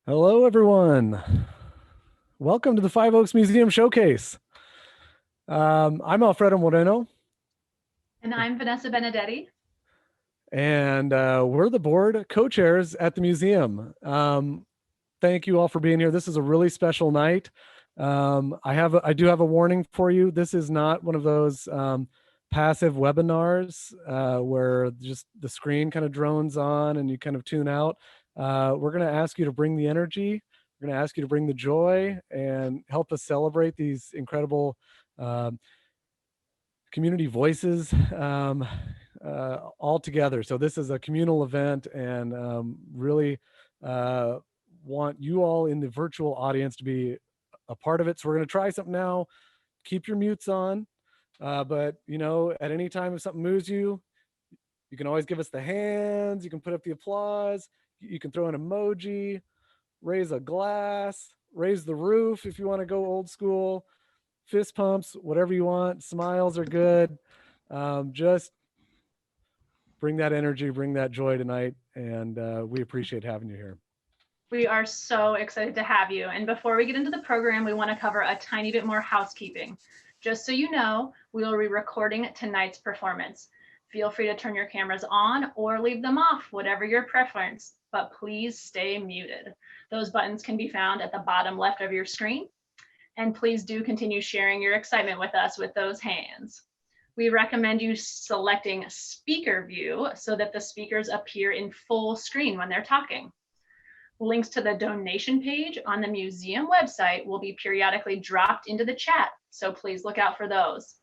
Hello, everyone. Welcome to the Five Oaks Museum Showcase. I'm Alfredo Moreno, And I'm Vanessa Benedetti. and we're the board co-chairs at the museum. Thank you all for being here. This is a really special night. I do have a warning for you. This is not one of those passive webinars where just the screen kind of drones on and you kind of tune out. We're going to ask you to bring the energy. We're going to ask you to bring the joy and help us celebrate these incredible community voices all together. So this is a communal event, and really want you all in the virtual audience to be a part of it. So we're going to try something now. Keep your mutes on, but at any time if something moves you, you can always give us the hands. You can put up the applause. You can throw an emoji, raise a glass, raise the roof if you want to go old school, fist pumps, whatever you want. Smiles are good. Just bring that energy, bring that joy tonight, and we appreciate having you here. We are so excited to have you. And before we get into the program, we want to cover a tiny bit more housekeeping. Just so you know, we will be recording tonight's performance. Feel free to turn your cameras on or leave them off, whatever your preference, but please stay muted. Those buttons can be found at the bottom left of your screen. And please do continue sharing your excitement with us with those hands. We recommend you selecting speaker view so that the speakers appear in full screen when they're talking. Links to the donation page on the museum website will be periodically dropped into the chat, so please look out for those.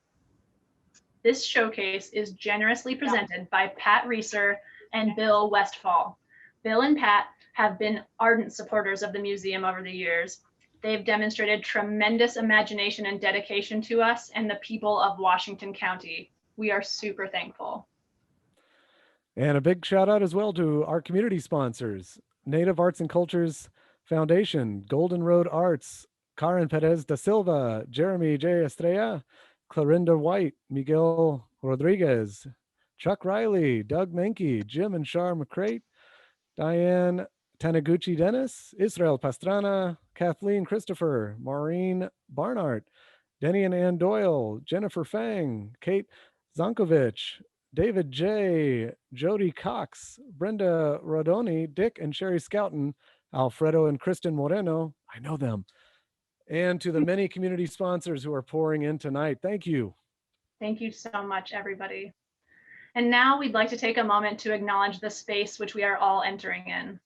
This showcase is generously presented by Pat Reeser and Bill Westfall. Bill and Pat have been ardent supporters of the museum over the years. They've demonstrated tremendous imagination and dedication to us and the people of Washington County. We are super thankful. And a big shout out as well to our community sponsors, Native Arts and Cultures Foundation, Golden Road Arts, Karen Perez da Silva, Jeremy J. Estrella, Clarinda White, Miguel Rodriguez, Chuck Riley, Doug Menke, Jim and Shar McCrate, Diane Taniguchi Dennis, Israel Pastrana, Kathleen Christopher, Maureen Barnard, Denny and Ann Doyle, Jennifer Fang, Kate Zankovich, David J., Jody Cox, Brenda Rodoni, Dick and Sherry Scouten, Alfredo and Kristen Moreno. I know them. And to the many community sponsors who are pouring in tonight. Thank you. Thank you so much, everybody. And now we'd like to take a moment to acknowledge the space which we are all entering in.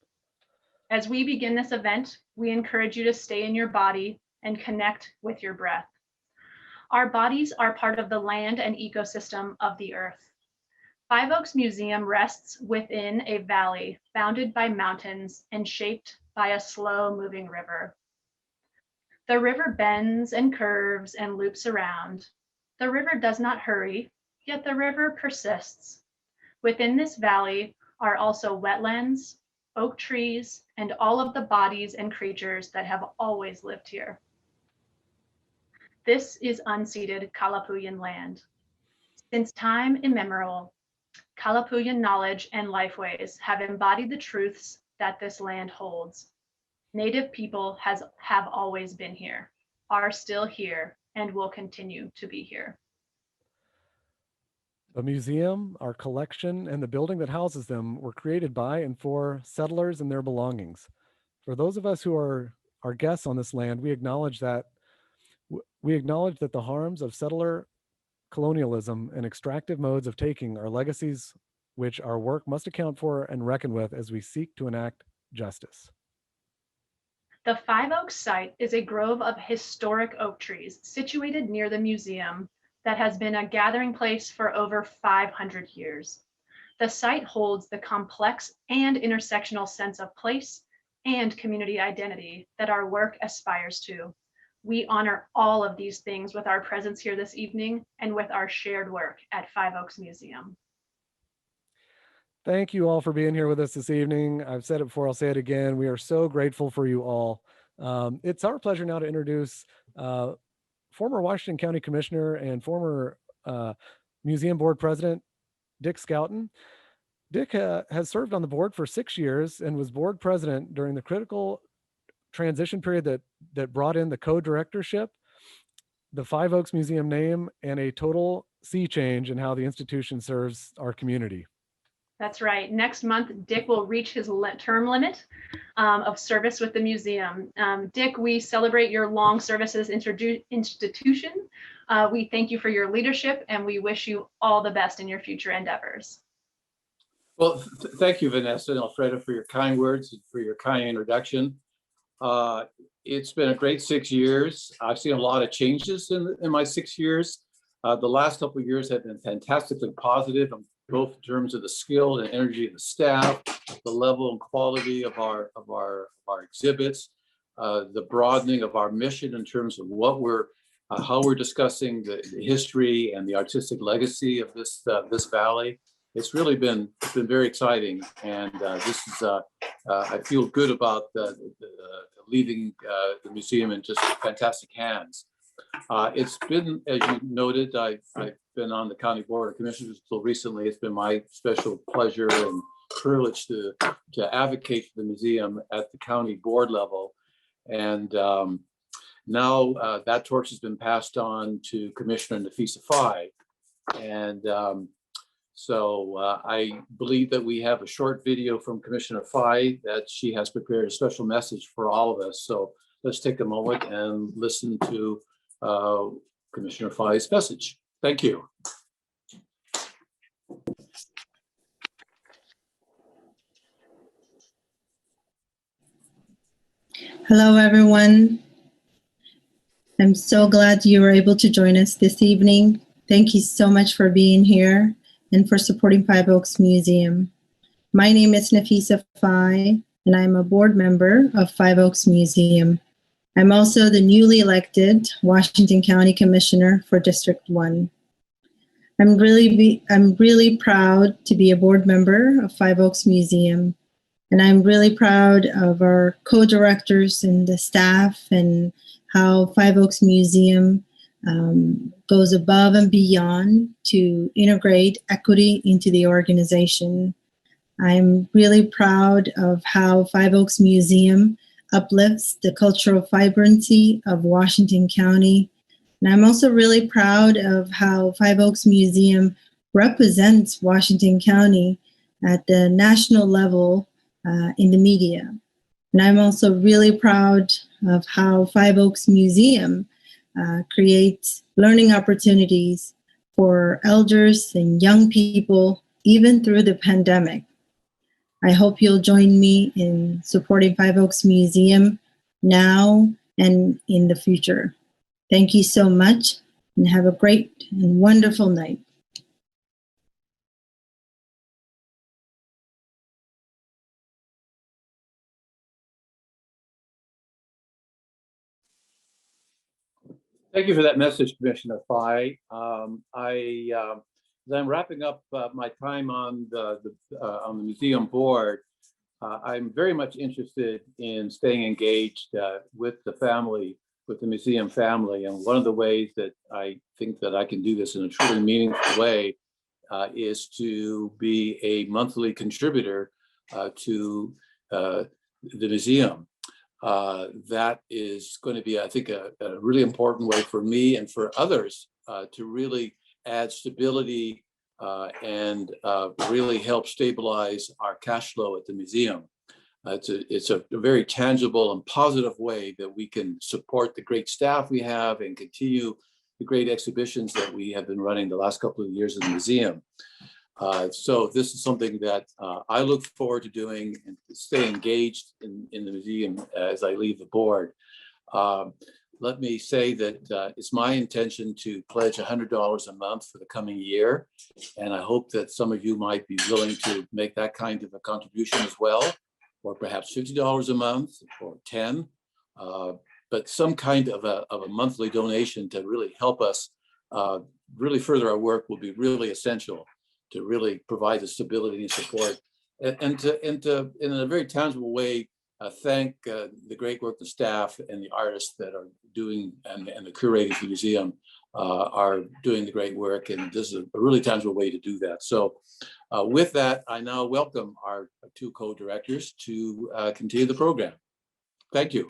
As we begin this event, we encourage you to stay in your body and connect with your breath. Our bodies are part of the land and ecosystem of the earth. Five Oaks Museum rests within a valley bounded by mountains and shaped by a slow-moving river. The river bends and curves and loops around. The river does not hurry, yet the river persists. Within this valley are also wetlands, oak trees, and all of the bodies and creatures that have always lived here. This is unceded Kalapuyan land. Since time immemorial, Kalapuyan knowledge and lifeways have embodied the truths that this land holds. Native people have always been here, are still here, and will continue to be here. The museum, our collection, and the building that houses them were created by and for settlers and their belongings. For those of us who are guests on this land, we acknowledge that the harms of settler colonialism and extractive modes of taking are legacies which our work must account for and reckon with as we seek to enact justice. The Five Oaks site is a grove of historic oak trees situated near the museum that has been a gathering place for over 500 years. The site holds the complex and intersectional sense of place and community identity that our work aspires to. We honor all of these things with our presence here this evening and with our shared work at Five Oaks Museum. Thank you all for being here with us this evening. I've said it before, I'll say it again. We are so grateful for you all. It's our pleasure now to introduce former Washington County Commissioner and former Museum Board President, Dick Scouten. Dick has served on the board for 6 years and was board president during the critical transition period that brought in the co-directorship, the Five Oaks Museum name, and a total sea change in how the institution serves our community. That's right. Next month, Dick will reach his term limit of service with the museum. Dick, we celebrate your long service as institution. We thank you for your leadership, and we wish you all the best in your future endeavors. Well, thank you, Vanessa and Alfredo, for your kind words and for your kind introduction. It's been a great 6 years. I've seen a lot of changes in my 6 years. The last couple of years have been fantastically positive, both in terms of the skill and energy of the staff, the level and quality of our exhibits, the broadening of our mission in terms of what how we're discussing the history and the artistic legacy of this valley. It's really been very exciting, and I feel good about leaving the museum in just fantastic hands. It's been, as you noted, I've been on the County Board of Commissioners until recently. It's been my special pleasure and privilege to advocate for the museum at the county board level. And now that torch has been passed on to Commissioner Nafisa Faye. And so I believe that we have a short video from Commissioner Faye that she has prepared a special message for all of us. So let's take a moment and listen to Commissioner Faye's message. Thank you. Hello, everyone. I'm so glad you were able to join us this evening. Thank you so much for being here and for supporting Five Oaks Museum. My name is Nafisa Faye, and I'm a board member of Five Oaks Museum. I'm also the newly elected Washington County Commissioner for District 1. I'm really proud to be a board member of Five Oaks Museum, and I'm really proud of our co-directors and the staff and how Five Oaks Museum goes above and beyond to integrate equity into the organization. I'm really proud of how Five Oaks Museum uplifts the cultural vibrancy of Washington County. And I'm also really proud of how Five Oaks Museum represents Washington County at the national level in the media. And I'm also really proud of how Five Oaks Museum creates learning opportunities for elders and young people, even through the pandemic. I hope you'll join me in supporting Five Oaks Museum now and in the future. Thank you so much, and have a great and wonderful night. Thank you for that message, Commissioner Faye. As I'm wrapping up my time on the museum board, I'm very much interested in staying engaged with the family, with the museum family. And one of the ways that I think that I can do this in a truly meaningful way is to be a monthly contributor to the museum. That is going to be, I think, a really important way for me and for others to really add stability and really help stabilize our cash flow at the museum. It's a very tangible and positive way that we can support the great staff we have and continue the great exhibitions that we have been running the last couple of years in the museum. So this is something that I look forward to doing and to stay engaged in the museum as I leave the board. Let me say that it's my intention to pledge $100 a month for the coming year. And I hope that some of you might be willing to make that kind of a contribution as well, or perhaps $50 a month or 10, but some kind of a monthly donation to really help us really further our work will be really essential to really provide the stability and support, and to in a very tangible way thank the great work the staff and the artists that are doing and the curators of the museum are doing the great work, and this is a really tangible way to do that. So with that, I now welcome our two co-directors to continue the program. Thank you.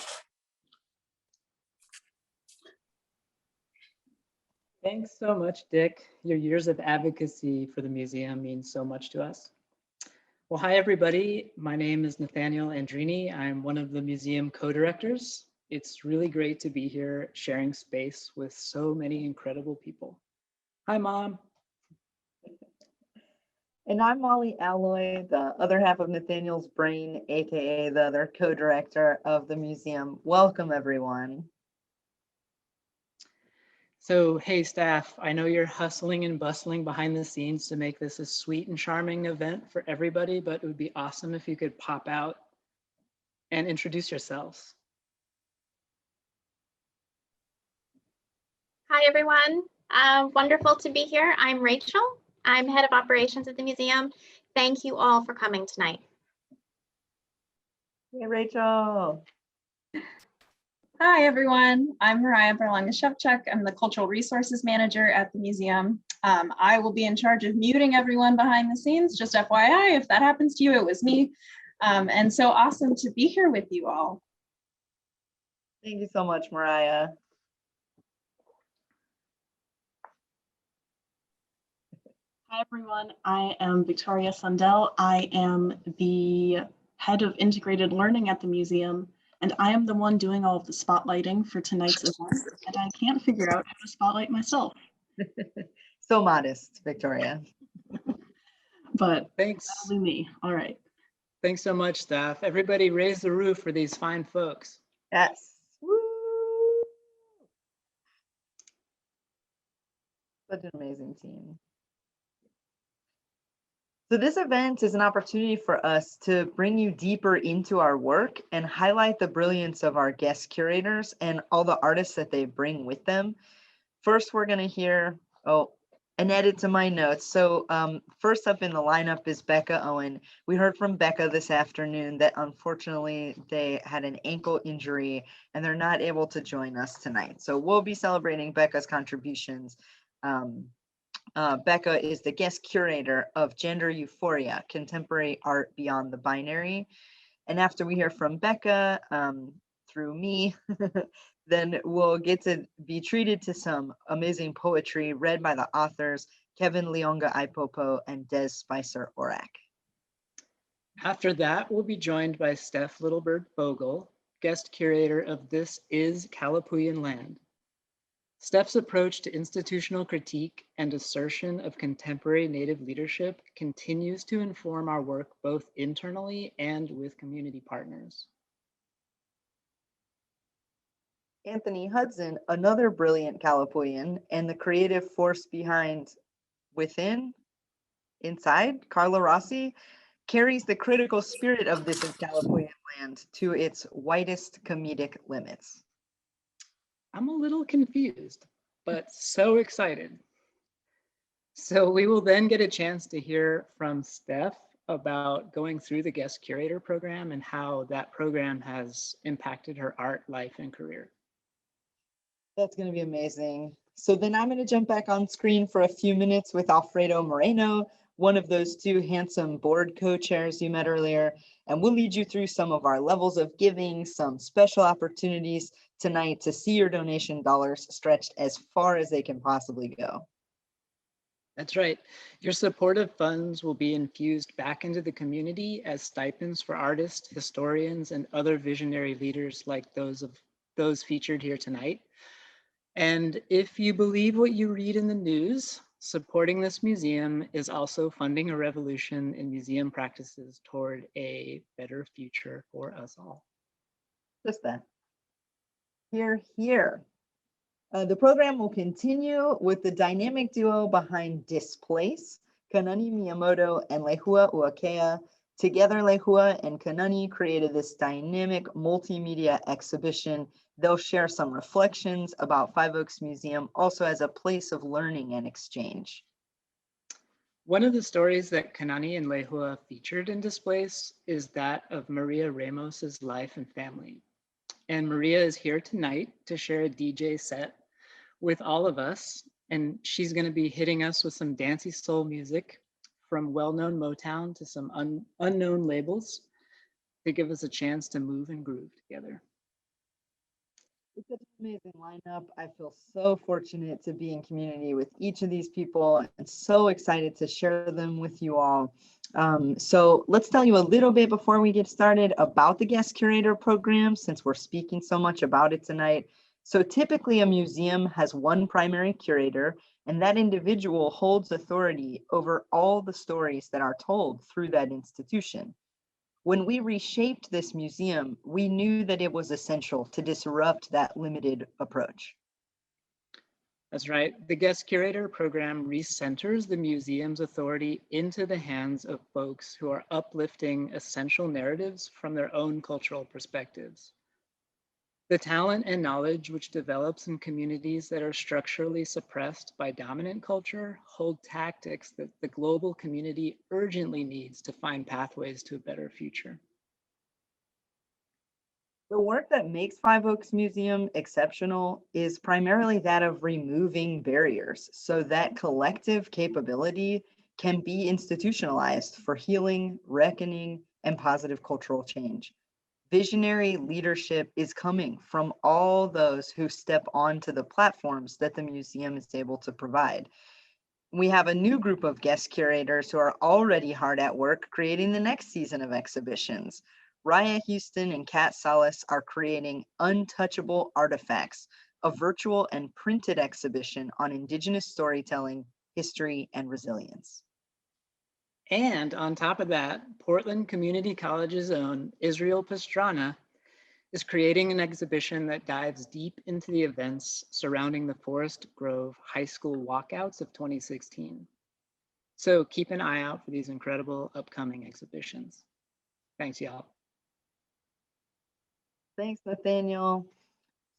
Thanks so much, Dick. Your years of advocacy for the museum means so much to us. Well, hi, everybody. My name is Nathaniel Andrini. I'm one of the museum co-directors. It's really great to be here sharing space with so many incredible people. Hi, Mom. And I'm Molly Alloy, the other half of Nathaniel's brain, aka the other co-director of the museum. Welcome, everyone. So, hey, staff, I know you're hustling and bustling behind the scenes to make this a sweet and charming event for everybody, but it would be awesome if you could pop out and introduce yourselves. Hi, everyone. Wonderful to be here. I'm Rachel. I'm head of operations at the museum. Thank you all for coming tonight. Hey, Rachel. Hi, everyone. I'm Mariah Berlanga-Shevchuk. I'm the Cultural Resources Manager at the museum. I will be in charge of muting everyone behind the scenes. Just FYI, if that happens to you, it was me. And so awesome to be here with you all. Thank you so much, Mariah. Hi, everyone. I am Victoria Sundell. I am the head of integrated learning at the museum, and I am the one doing all of the spotlighting for tonight's event, and I can't figure out how to spotlight myself. So modest, Victoria. But Thanks. that'll be me. All right. Thanks so much, staff. Everybody raise the roof for these fine folks. Yes. Woo! Such an amazing team. So this event is an opportunity for us to bring you deeper into our work and highlight the brilliance of our guest curators and all the artists that they bring with them. First, we're going to hear, an edit to my notes. So first up in the lineup is Becca Owen. We heard from Becca this afternoon that unfortunately they had an ankle injury and they're not able to join us tonight. So we'll be celebrating Becca's contributions. Becca is the guest curator of Gender Euphoria, Contemporary Art Beyond the Binary. And after we hear from Becca, through me, then we'll get to be treated to some amazing poetry read by the authors Kevin Leonga Ipopo and Des Spicer Orak. After that, we'll be joined by Steph Littlebird Fogel, guest curator of This Is Kalapuyan Land. Steph's approach to institutional critique and assertion of contemporary Native leadership continues to inform our work both internally and with community partners. Anthony Hudson, another brilliant Kalapuyan and the creative force behind Inside, Carla Rossi, carries the critical spirit of This Is Kalapuyan Land to its widest comedic limits. I'm a little confused, but so excited. So we will then get a chance to hear from Steph about going through the guest curator program and how that program has impacted her art, life, and career. That's going to be amazing. So then I'm going to jump back on screen for a few minutes with Alfredo Moreno, one of those two handsome board co-chairs you met earlier, and we'll lead you through some of our levels of giving, some special opportunities tonight to see your donation dollars stretched as far as they can possibly go. That's right. Your supportive funds will be infused back into the community as stipends for artists, historians, and other visionary leaders like those featured here tonight. And if you believe what you read in the news, supporting this museum is also funding a revolution in museum practices toward a better future for us all. Just that. Here. The program will continue with the dynamic duo behind DISplace, Kanani Miyamoto and Lehuauakea. Together, Lehua and Kanani created this dynamic multimedia exhibition. They'll share some reflections about Five Oaks Museum also as a place of learning and exchange. One of the stories that Kanani and Lehua featured in DISplace is that of Maria Ramos's life and family. And Maria is here tonight to share a DJ set with all of us. And she's going to be hitting us with some dancey soul music from well-known Motown to some unknown labels to give us a chance to move and groove together. It's an amazing lineup. I feel so fortunate to be in community with each of these people and so excited to share them with you all. So let's tell you a little bit before we get started about the Guest Curator program, since we're speaking so much about it tonight. So typically a museum has one primary curator, and that individual holds authority over all the stories that are told through that institution. When we reshaped this museum, we knew that it was essential to disrupt that limited approach. That's right. The Guest Curator program recenters the museum's authority into the hands of folks who are uplifting essential narratives from their own cultural perspectives. The talent and knowledge which develops in communities that are structurally suppressed by dominant culture hold tactics that the global community urgently needs to find pathways to a better future. The work that makes Five Oaks Museum exceptional is primarily that of removing barriers so that collective capability can be institutionalized for healing, reckoning, and positive cultural change. Visionary leadership is coming from all those who step onto the platforms that the museum is able to provide. We have a new group of guest curators who are already hard at work creating the next season of exhibitions. Raya Houston and Kat Salas are creating Untouchable Artifacts, a virtual and printed exhibition on Indigenous storytelling, history, and resilience. And on top of that, Portland Community College's own Israel Pastrana is creating an exhibition that dives deep into the events surrounding the Forest Grove High School walkouts of 2016. So keep an eye out for these incredible upcoming exhibitions. Thanks, y'all. Thanks, Nathaniel.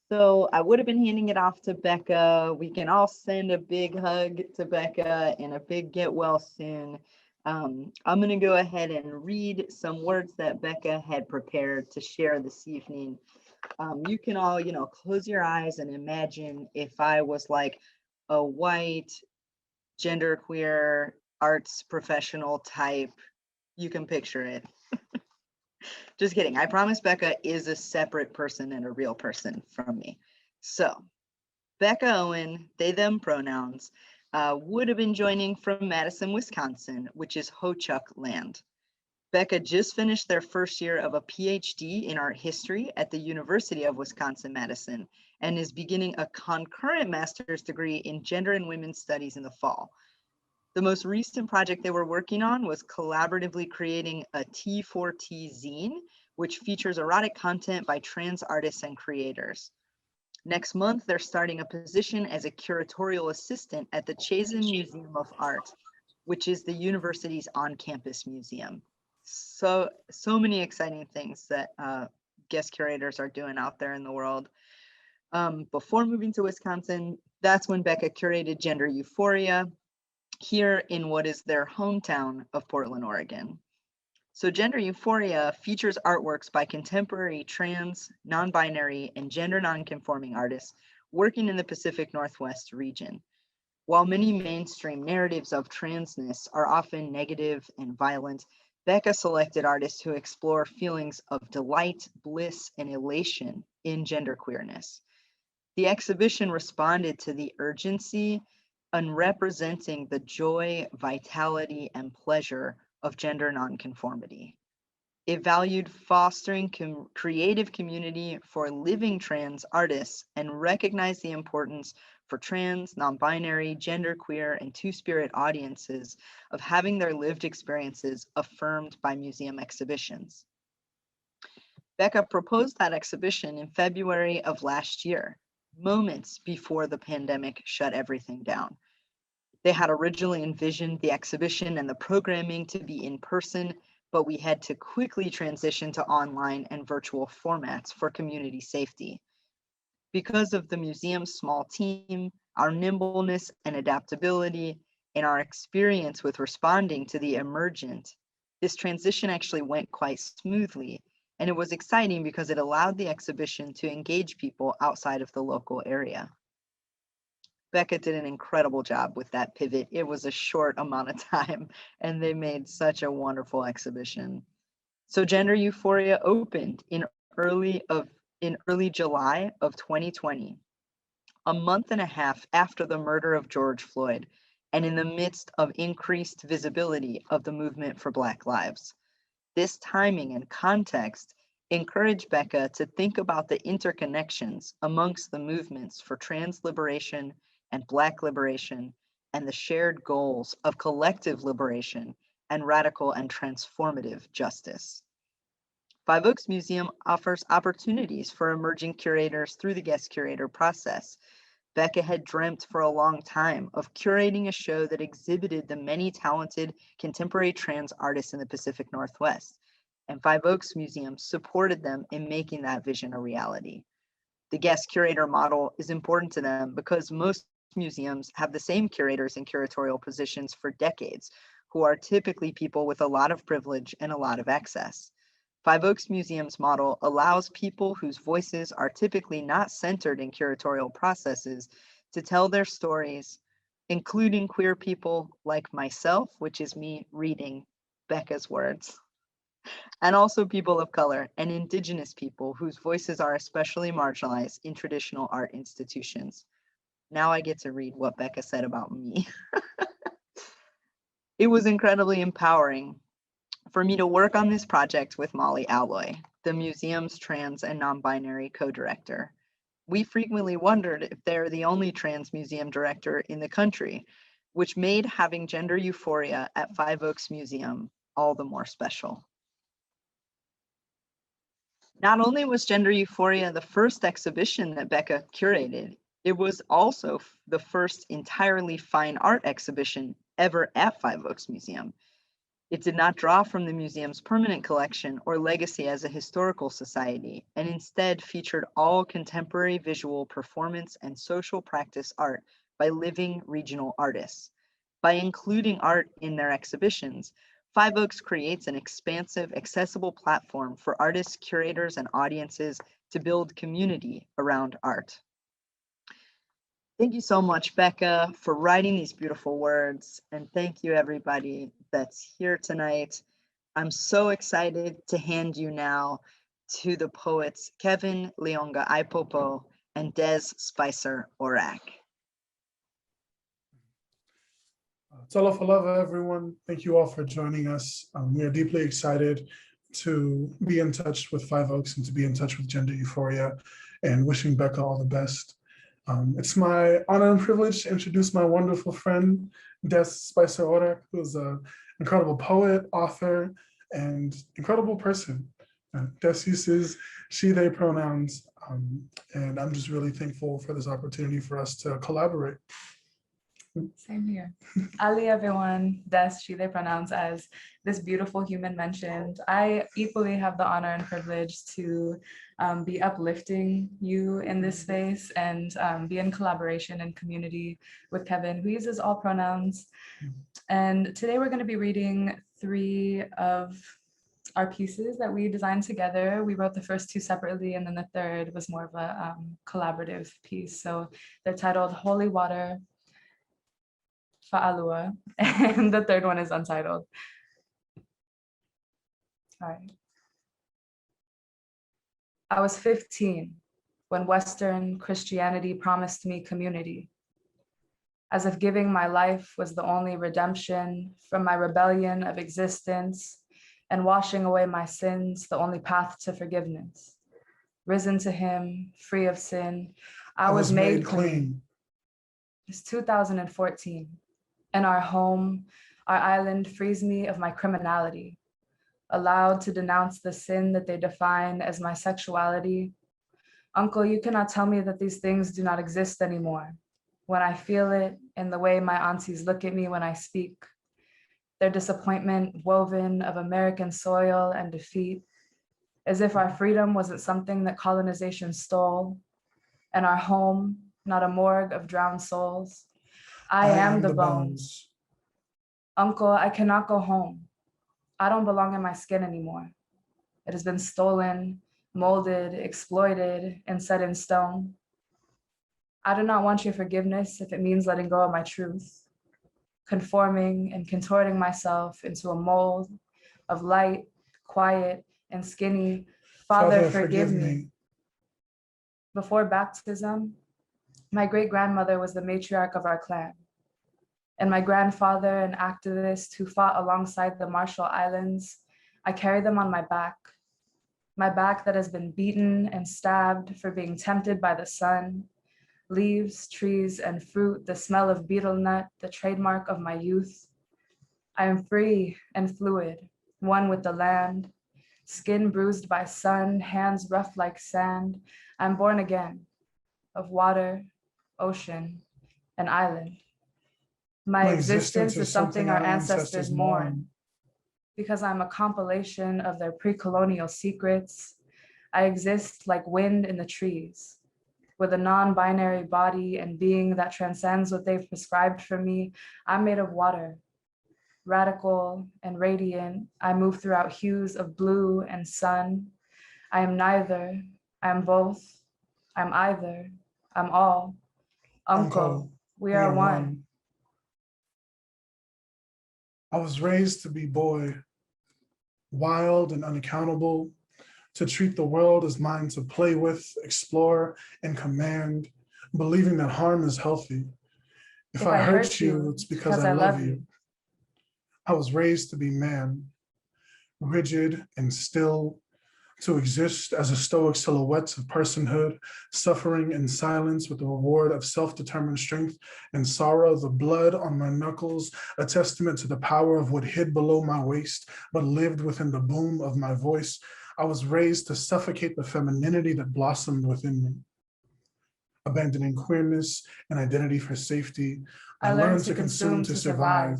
So I would have been handing it off to Becca. We can all send a big hug to Becca and a big get well soon. I'm going to go ahead and read some words that Becca had prepared to share this evening. You can all, close your eyes and imagine if I was like a white, genderqueer, arts professional type. You can picture it. Just kidding. I promise Becca is a separate person and a real person from me. So Becca Owen, they, them pronouns, would have been joining from Madison, Wisconsin, which is Ho-Chuk land. Becca just finished their first year of a PhD in art history at the University of Wisconsin-Madison and is beginning a concurrent master's degree in gender and women's studies in the fall. The most recent project they were working on was collaboratively creating a T4T zine, which features erotic content by trans artists and creators. Next month, they're starting a position as a curatorial assistant at the Chazen Museum of Art, which is the university's on-campus museum. So many exciting things that guest curators are doing out there in the world. Before moving to Wisconsin, that's when Becca curated Gender Euphoria here in what is their hometown of Portland, Oregon. So Gender Euphoria features artworks by contemporary trans, non-binary, and gender non-conforming artists working in the Pacific Northwest region. While many mainstream narratives of transness are often negative and violent, Becca selected artists who explore feelings of delight, bliss, and elation in genderqueerness. The exhibition responded to the urgency and representing the joy, vitality, and pleasure of gender nonconformity. It valued fostering creative community for living trans artists and recognized the importance for trans, non-binary, genderqueer, and two-spirit audiences of having their lived experiences affirmed by museum exhibitions. Becca proposed that exhibition in February of last year, moments before the pandemic shut everything down. They had originally envisioned the exhibition and the programming to be in person, but we had to quickly transition to online and virtual formats for community safety. Because of the museum's small team, our nimbleness and adaptability, and our experience with responding to the emergent, this transition actually went quite smoothly, and it was exciting because it allowed the exhibition to engage people outside of the local area. Becca did an incredible job with that pivot. It was a short amount of time, and they made such a wonderful exhibition. So Gender Euphoria opened in early of in early July of 2020, a month and a half after the murder of George Floyd, and in the midst of increased visibility of the movement for Black lives. This timing and context encouraged Becca to think about the interconnections amongst the movements for trans liberation and Black liberation and the shared goals of collective liberation and radical and transformative justice. Five Oaks Museum offers opportunities for emerging curators through the guest curator process. Becca had dreamt for a long time of curating a show that exhibited the many talented contemporary trans artists in the Pacific Northwest, and Five Oaks Museum supported them in making that vision a reality. The guest curator model is important to them because most museums have the same curators in curatorial positions for decades, who are typically people with a lot of privilege and a lot of access. Five Oaks Museum's model allows people whose voices are typically not centered in curatorial processes to tell their stories, including queer people like myself, which is me reading Becca's words, and also people of color and Indigenous people whose voices are especially marginalized in traditional art institutions. Now I get to read what Becca said about me. It was incredibly empowering for me to work on this project with Molly Alloy, the museum's trans and non-binary co-director. We frequently wondered if they're the only trans museum director in the country, which made having gender euphoria at Five Oaks Museum all the more special. Not only was Gender Euphoria the first exhibition that Becca curated, it was also the first entirely fine art exhibition ever at Five Oaks Museum. It did not draw from the museum's permanent collection or legacy as a historical society, and instead featured all contemporary visual performance and social practice art by living regional artists. By including art in their exhibitions, Five Oaks creates an expansive, accessible platform for artists, curators, and audiences to build community around art. Thank you so much, Becca, for writing these beautiful words. And thank you, everybody that's here tonight. I'm so excited to hand you now to the poets Kevin Leonga Aipopo and Des Spicer Orak. Talofa everyone. Thank you all for joining us. We are deeply excited to be in touch with Five Oaks and to be in touch with Gender Euphoria, and wishing Becca all the best. It's my honor and privilege to introduce my wonderful friend, Des Spicer Orak, who's an incredible poet, author, and incredible person. Des uses she, they pronouns, and I'm just really thankful for this opportunity for us to collaborate. Same here. Ali, everyone, Des, she, they pronouns, as this beautiful human mentioned. I equally have the honor and privilege to be uplifting you in this space and be in collaboration and community with Kevin, who uses all pronouns. And today we're going to be reading 3 of our pieces that we designed together. We wrote the first 2 separately, and then the third was more of a collaborative piece. So they're titled Holy Water, Fa'alua, and the third one is untitled. All right. I was 15 when Western Christianity promised me community, as if giving my life was the only redemption from my rebellion of existence, and washing away my sins the only path to forgiveness. Risen to him, free of sin, I was made clean. It's 2014. And our home, our island frees me of my criminality, allowed to denounce the sin that they define as my sexuality. Uncle, you cannot tell me that these things do not exist anymore. When I feel it in the way my aunties look at me when I speak, their disappointment woven of American soil and defeat, as if our freedom wasn't something that colonization stole, and our home, not a morgue of drowned souls. I am the bones. Uncle, I cannot go home. I don't belong in my skin anymore. It has been stolen, molded, exploited, and set in stone. I do not want your forgiveness if it means letting go of my truth, conforming and contorting myself into a mold of light, quiet, and skinny. Father, forgive me. Before baptism, my great-grandmother was the matriarch of our clan, and my grandfather, an activist who fought alongside the Marshall Islands. I carry them on my back that has been beaten and stabbed for being tempted by the sun, leaves, trees, and fruit, the smell of betel nut, the trademark of my youth. I am free and fluid, one with the land, skin bruised by sun, hands rough like sand. I'm born again, of water, ocean, and island. My existence is something our ancestors mourn, because I'm a compilation of their pre-colonial secrets. I exist like wind in the trees, with a non-binary body and being that transcends what they've prescribed for me. I'm made of water, radical and radiant. I move throughout hues of blue and sun. I am neither, I am both, I'm either, I'm all. Uncle, we are one. I was raised to be boy, wild and unaccountable, to treat the world as mine to play with, explore, and command, believing that harm is healthy. If I hurt you, it's because I love you. I was raised to be man, rigid and still, to exist as a stoic silhouette of personhood, suffering in silence with the reward of self-determined strength and sorrow. The blood on my knuckles, a testament to the power of what hid below my waist, but lived within the boom of my voice. I was raised to suffocate the femininity that blossomed within me. Abandoning queerness and identity for safety, I learned to consume to survive.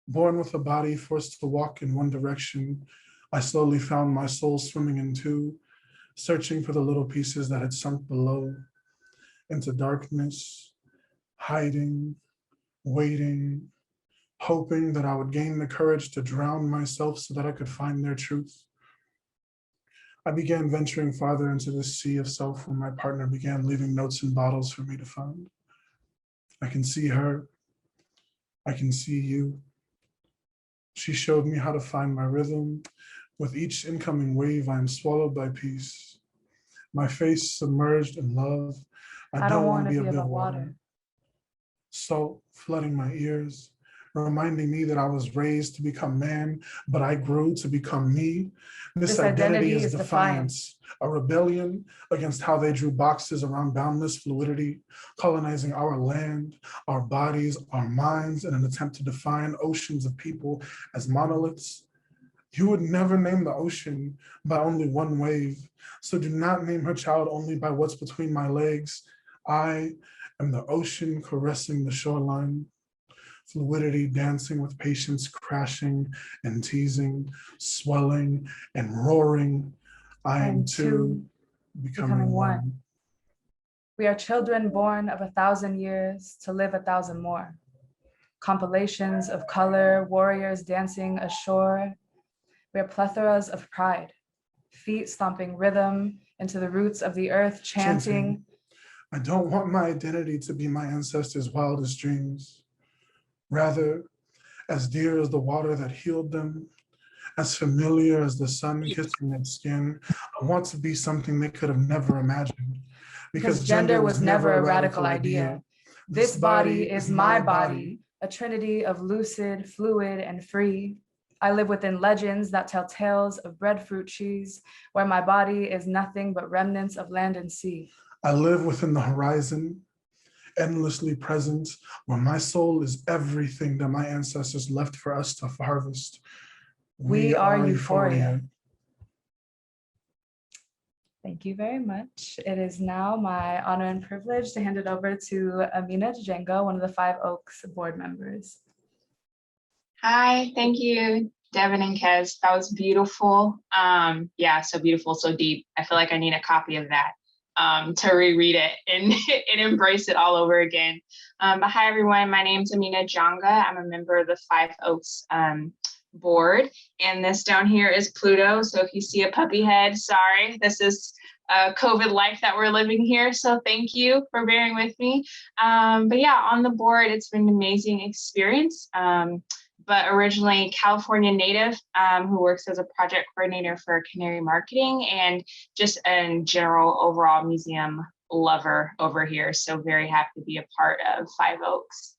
Born with a body forced to walk in one direction, I slowly found my soul swimming in two, searching for the little pieces that had sunk below, into darkness, hiding, waiting, hoping that I would gain the courage to drown myself so that I could find their truth. I began venturing farther into the sea of self when my partner began leaving notes in bottles for me to find. I can see her, I can see you. She showed me how to find my rhythm. With each incoming wave, I am swallowed by peace. My face submerged in love. I don't want to be above water. Salt flooding my ears, reminding me that I was raised to become man, but I grew to become me. This identity is defiance, a rebellion against how they drew boxes around boundless fluidity, colonizing our land, our bodies, our minds, in an attempt to define oceans of people as monoliths. You would never name the ocean by only one wave, so do not name her child only by what's between my legs. I am the ocean caressing the shoreline, fluidity dancing with patience, crashing and teasing, swelling and roaring. I am two, becoming one. We are children born of 1,000 years to live 1,000 more. Compilations of color, warriors dancing ashore. We are plethoras of pride, feet stomping rhythm into the roots of the earth, chanting. I don't want my identity to be my ancestors' wildest dreams. Rather, as dear as the water that healed them, as familiar as the sun kissing their skin, I want to be something they could have never imagined. Because gender was never a radical idea. This body is my body, a trinity of lucid, fluid, and free. I live within legends that tell tales of breadfruit trees, where my body is nothing but remnants of land and sea. I live within the horizon, endlessly present, where my soul is everything that my ancestors left for us to harvest. We are Euphoria. Thank you very much. It is now my honor and privilege to hand it over to Amina Django, one of the Five Oaks board members. Hi, thank you, Devin and Kez. That was beautiful. Yeah, so beautiful, so deep. I feel like I need a copy of that to reread it and, and embrace it all over again. But hi, everyone. My name's Amina Django. I'm a member of the Five Oaks board. And this down here is Pluto. So if you see a puppy head, sorry, this is COVID life that we're living here. So thank you for bearing with me. But yeah, on the board, it's been an amazing experience. but originally California native who works as a project coordinator for Canary Marketing and just a general overall museum lover over here. So very happy to be a part of Five Oaks.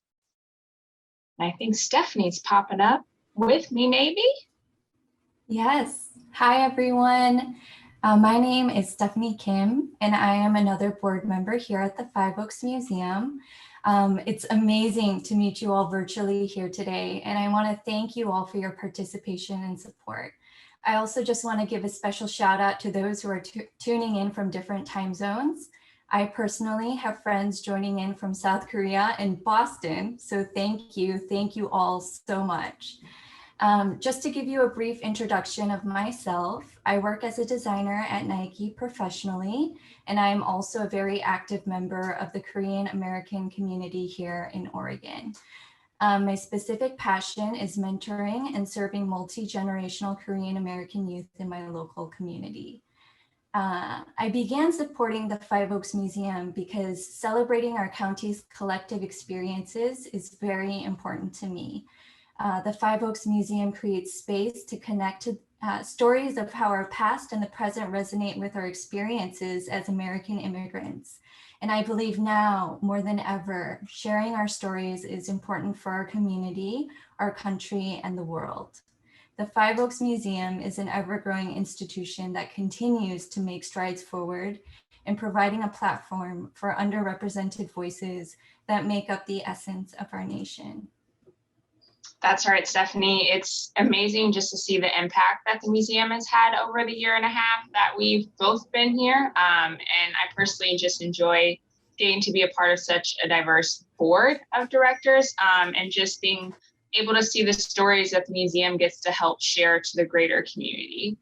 And I think Stephanie's popping up with me, maybe? Yes. Hi, everyone. My name is Stephanie Kim, and I am another board member here at the Five Oaks Museum. It's amazing to meet you all virtually here today, and I want to thank you all for your participation and support. I also just want to give a special shout out to those who are tuning in from different time zones. I personally have friends joining in from South Korea and Boston, so thank you all so much. Just to give you a brief introduction of myself, I work as a designer at Nike professionally, and I am also a very active member of the Korean American community here in Oregon. My specific passion is mentoring and serving multi-generational Korean American youth in my local community. I began supporting the Five Oaks Museum because celebrating our county's collective experiences is very important to me. The Five Oaks Museum creates space to connect to stories of how our past and the present resonate with our experiences as American immigrants. And I believe now more than ever, sharing our stories is important for our community, our country, and the world. The Five Oaks Museum is an ever-growing institution that continues to make strides forward in providing a platform for underrepresented voices that make up the essence of our nation. That's right, Stephanie. It's amazing just to see the impact that the museum has had over the year and a half that we've both been here. And I personally just enjoy getting to be a part of such a diverse board of directors and just being able to see the stories that the museum gets to help share to the greater community.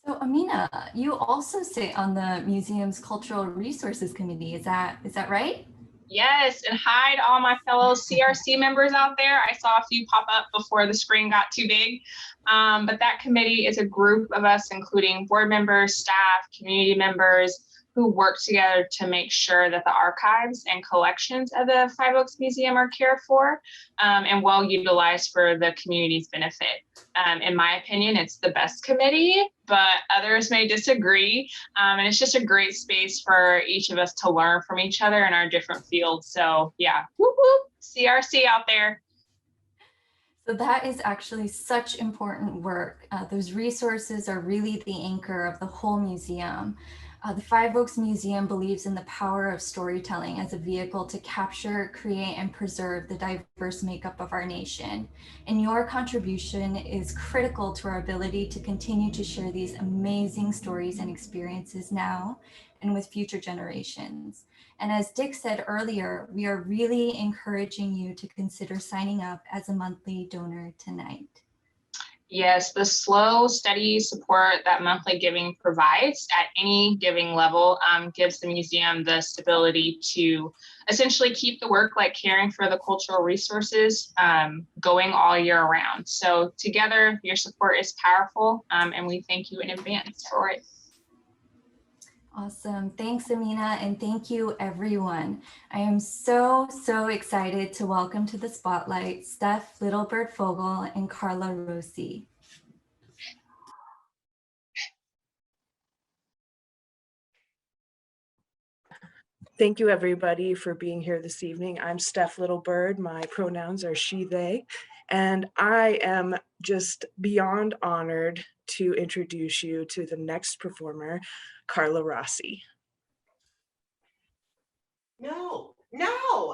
So Amina, you also sit on the museum's Cultural Resources Committee, is that right? Yes, and hi to all my fellow CRC members out there. I saw a few pop up before the screen got too big. But that committee is a group of us, including board members, staff, community members, who work together to make sure that the archives and collections of the Five Oaks Museum are cared for and well utilized for the community's benefit. In my opinion, it's the best committee, but others may disagree. And it's just a great space for each of us to learn from each other in our different fields. So yeah, whoop, whoop, CRC out there. So that is actually such important work. Those resources are really the anchor of the whole museum. The Five Oaks Museum believes in the power of storytelling as a vehicle to capture, create, and preserve the diverse makeup of our nation. And your contribution is critical to our ability to continue to share these amazing stories and experiences now and with future generations. And as Dick said earlier, we are really encouraging you to consider signing up as a monthly donor tonight. Yes, the slow, steady support that monthly giving provides at any giving level gives the museum the stability to essentially keep the work like caring for the cultural resources going all year round. So together, your support is powerful and we thank you in advance for it. Awesome. Thanks, Amina, and thank you, everyone. I am so excited to welcome to the spotlight Steph Littlebird Fogel and Carla Rossi. Thank you, everybody, for being here this evening. I'm Steph Littlebird. My pronouns are she, they, and I am just beyond honored to introduce you to the next performer, Carla Rossi. No,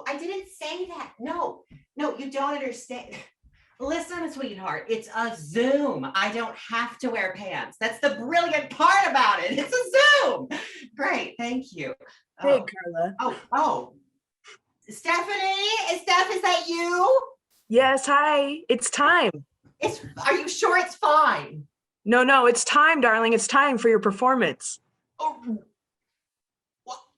I didn't say that. No, you don't understand. Listen, sweetheart, it's a Zoom. I don't have to wear pants. That's the brilliant part about it. It's a Zoom. Great, thank you. Hey, Carla. Oh. Stephanie, is that you? Yes, hi, it's time. Are you sure it's fine? No, it's time, darling. It's time for your performance. Oh,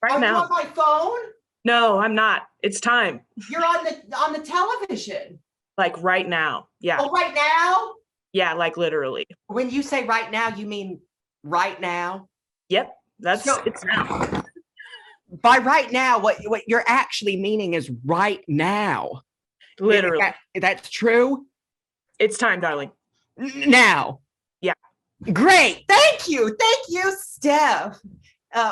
right are now. you on my phone? No, I'm not. It's time. You're on the television. Like right now. Yeah. Oh, right now? Yeah, like literally. When you say right now, you mean right now? Yep, it's now. By right now, what you're actually meaning is right now. Literally. That's true? It's time, darling. Now. Yeah. Great. Thank you. Thank you, Steph.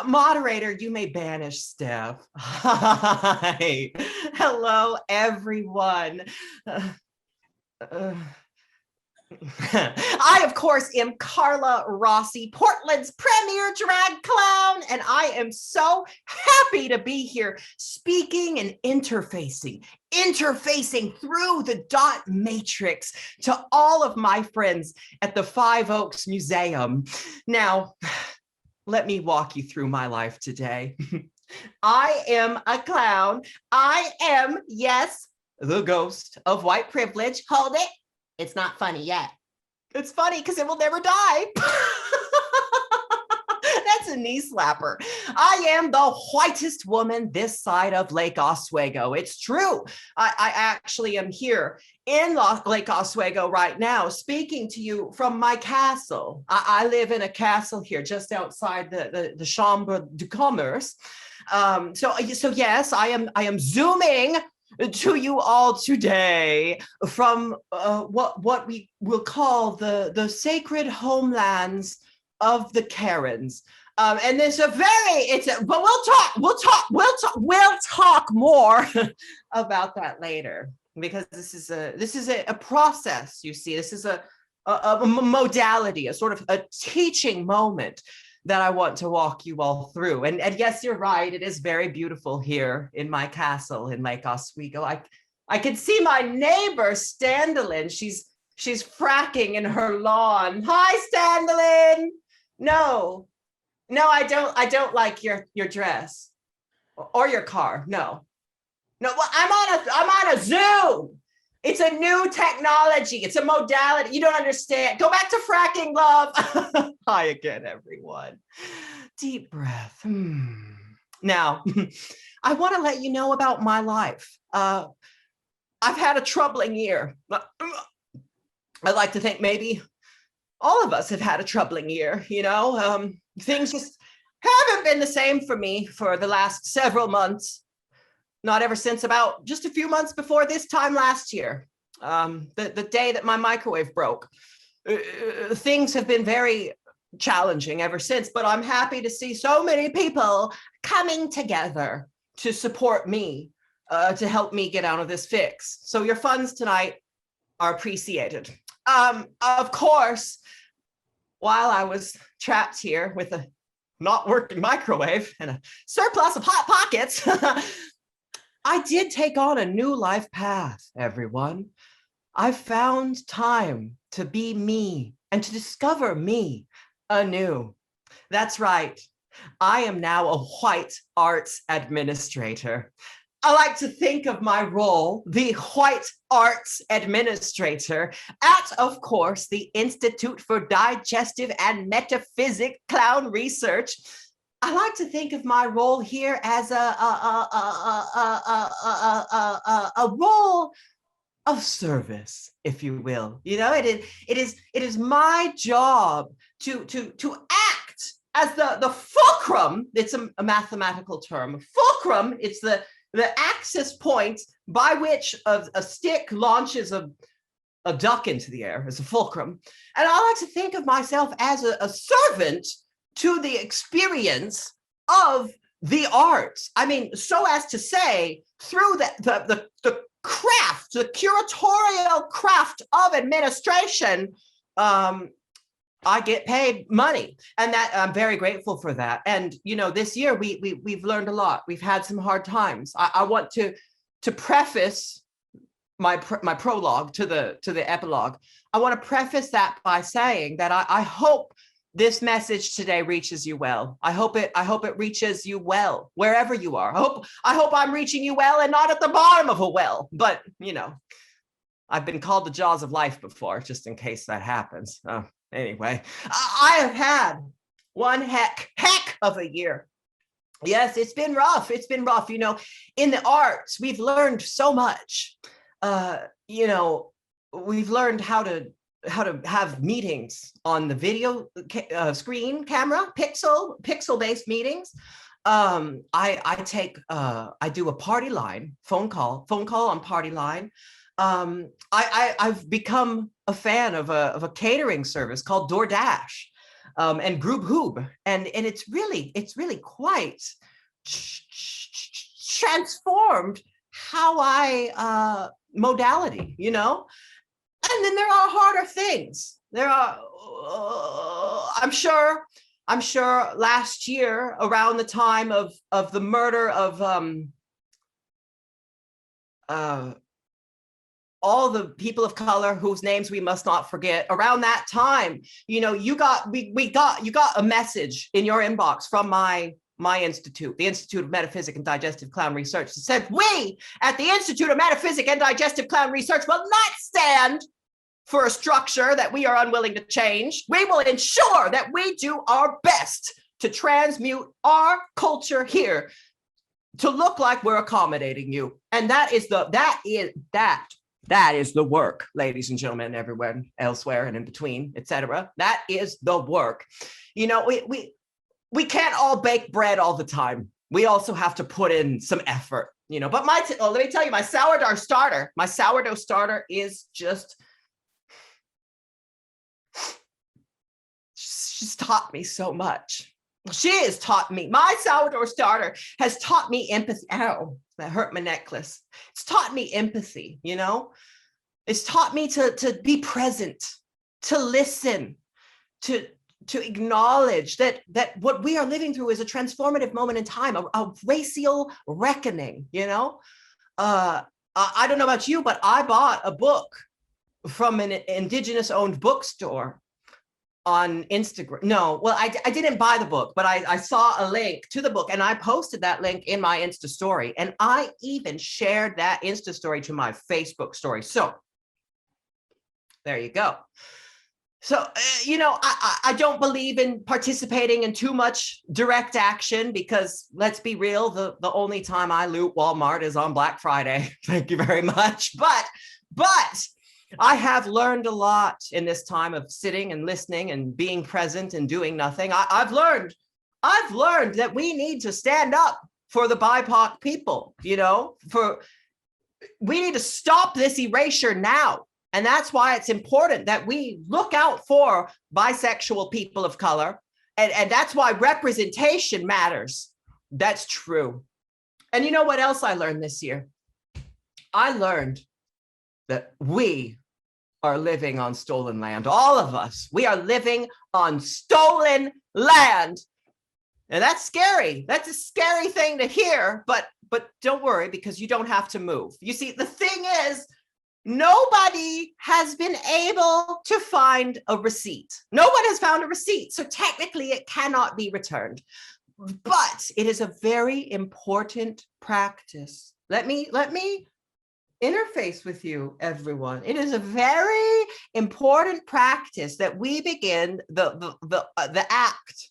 Moderator, you may banish Steph. Hi. Hello, everyone. I, of course, am Carla Rossi, Portland's premier drag clown, and I am so happy to be here speaking and interfacing through the dot matrix to all of my friends at the Five Oaks Museum. Now, let me walk you through my life today. I am a clown. I am, yes, the ghost of white privilege. Hold it. It's not funny yet. It's funny because it will never die. That's a knee slapper. I am the whitest woman this side of Lake Oswego. It's true. I actually am here in Lake Oswego right now, speaking to you from my castle. I live in a castle here just outside the Chambre de Commerce. So yes, I am zooming to you all today from what we will call the sacred homelands of the Karens. And there's but we'll talk more about that later, because this is a process. You see, this is a modality, a sort of a teaching moment that I want to walk you all through. And yes, you're right. It is very beautiful here in my castle in Lake Oswego. I can see my neighbor, Standalin. She's fracking in her lawn. Hi, Standalin. No, I don't like your dress or your car. No. Well, I'm on a Zoom. It's a new technology. It's a modality. You don't understand. Go back to fracking, love. Hi again, everyone. Deep breath. Now, I want to let you know about my life. I've had a troubling year. I'd like to think maybe all of us have had a troubling year, you know? Things just haven't been the same for me for the last several months. Not ever since about just a few months before this time last year, the day that my microwave broke. Things have been very challenging ever since, but I'm happy to see so many people coming together to support me, to help me get out of this fix. So your funds tonight are appreciated. Of course, while I was trapped here with a not working microwave and a surplus of hot pockets, I did take on a new life path, everyone. I found time to be me and to discover me anew. That's right. I am now a white arts administrator. I like to think of my role, the white arts administrator, at, of course, the Institute for Digestive and Metaphysic Clown Research. I like to think of my role here as a role of service, if you will. You know, it is my job to act as the fulcrum. It's a mathematical term. Fulcrum, it's the axis point by which a stick launches a duck into the air as a fulcrum. And I like to think of myself as a servant to the experience of the arts. I mean, so as to say, through the craft, the curatorial craft of administration, I get paid money, and that I'm very grateful for that. And you know, this year we've learned a lot. We've had some hard times. I want to preface my prologue to the epilogue. I want to preface that by saying that I hope this message today reaches you well. I hope it reaches you well wherever you are. I hope I'm reaching you well and not at the bottom of a well. But you know, I've been called the jaws of life before, just in case that happens. Anyway, I have had one heck of a year. Yes, it's been rough. It's been rough. You know, in the arts, we've learned so much. You know, we've learned how to have meetings on the video screen camera, pixel-based meetings. I do a party line, phone call on party line. I've become a fan of a catering service called DoorDash, and Group Hoob, and it's really quite transformed how I modality, you know. And then there are harder things. There are, I'm sure last year around the time of the murder of all the people of color whose names we must not forget, around that time, you know, you got a message in your inbox from my institute, the Institute of Metaphysic and Digestive Clown Research, that said, we at the Institute of Metaphysic and Digestive Clown Research will not stand for a structure that we are unwilling to change. We will ensure that we do our best to transmute our culture here to look like we're accommodating you. And that is the work, ladies and gentlemen, everywhere, elsewhere and in between, etc. That is the work. You know, we can't all bake bread all the time. We also have to put in some effort, you know. But let me tell you, my sourdough starter is just, she's taught me so much. She has taught me, my sourdough starter has taught me empathy. Ow, that hurt my necklace. It's taught me empathy, you know? It's taught me to be present, to listen, to acknowledge that what we are living through is a transformative moment in time, a racial reckoning, you know? I don't know about you, but I bought a book from an Indigenous-owned bookstore on Instagram. No, well, I didn't buy the book, but I saw a link to the book and I posted that link in my Insta story. And I even shared that Insta story to my Facebook story. So there you go. So, you know, I don't believe in participating in too much direct action because, let's be real, the only time I loot Walmart is on Black Friday. Thank you very much. But I have learned a lot in this time of sitting and listening and being present and doing nothing. I've learned that we need to stand up for the BIPOC people, you know, we need to stop this erasure now. And that's why it's important that we look out for bisexual people of color. And that's why representation matters. That's true. And you know what else I learned this year? I learned that we are living on stolen land. All of us, we are living on stolen land. And that's scary. That's a scary thing to hear, but don't worry, because you don't have to move. You see, the thing is, nobody has been able to find a receipt. No one has found a receipt. So technically it cannot be returned, but it is a very important practice. Let me interface with you, everyone. It is a very important practice that we begin the act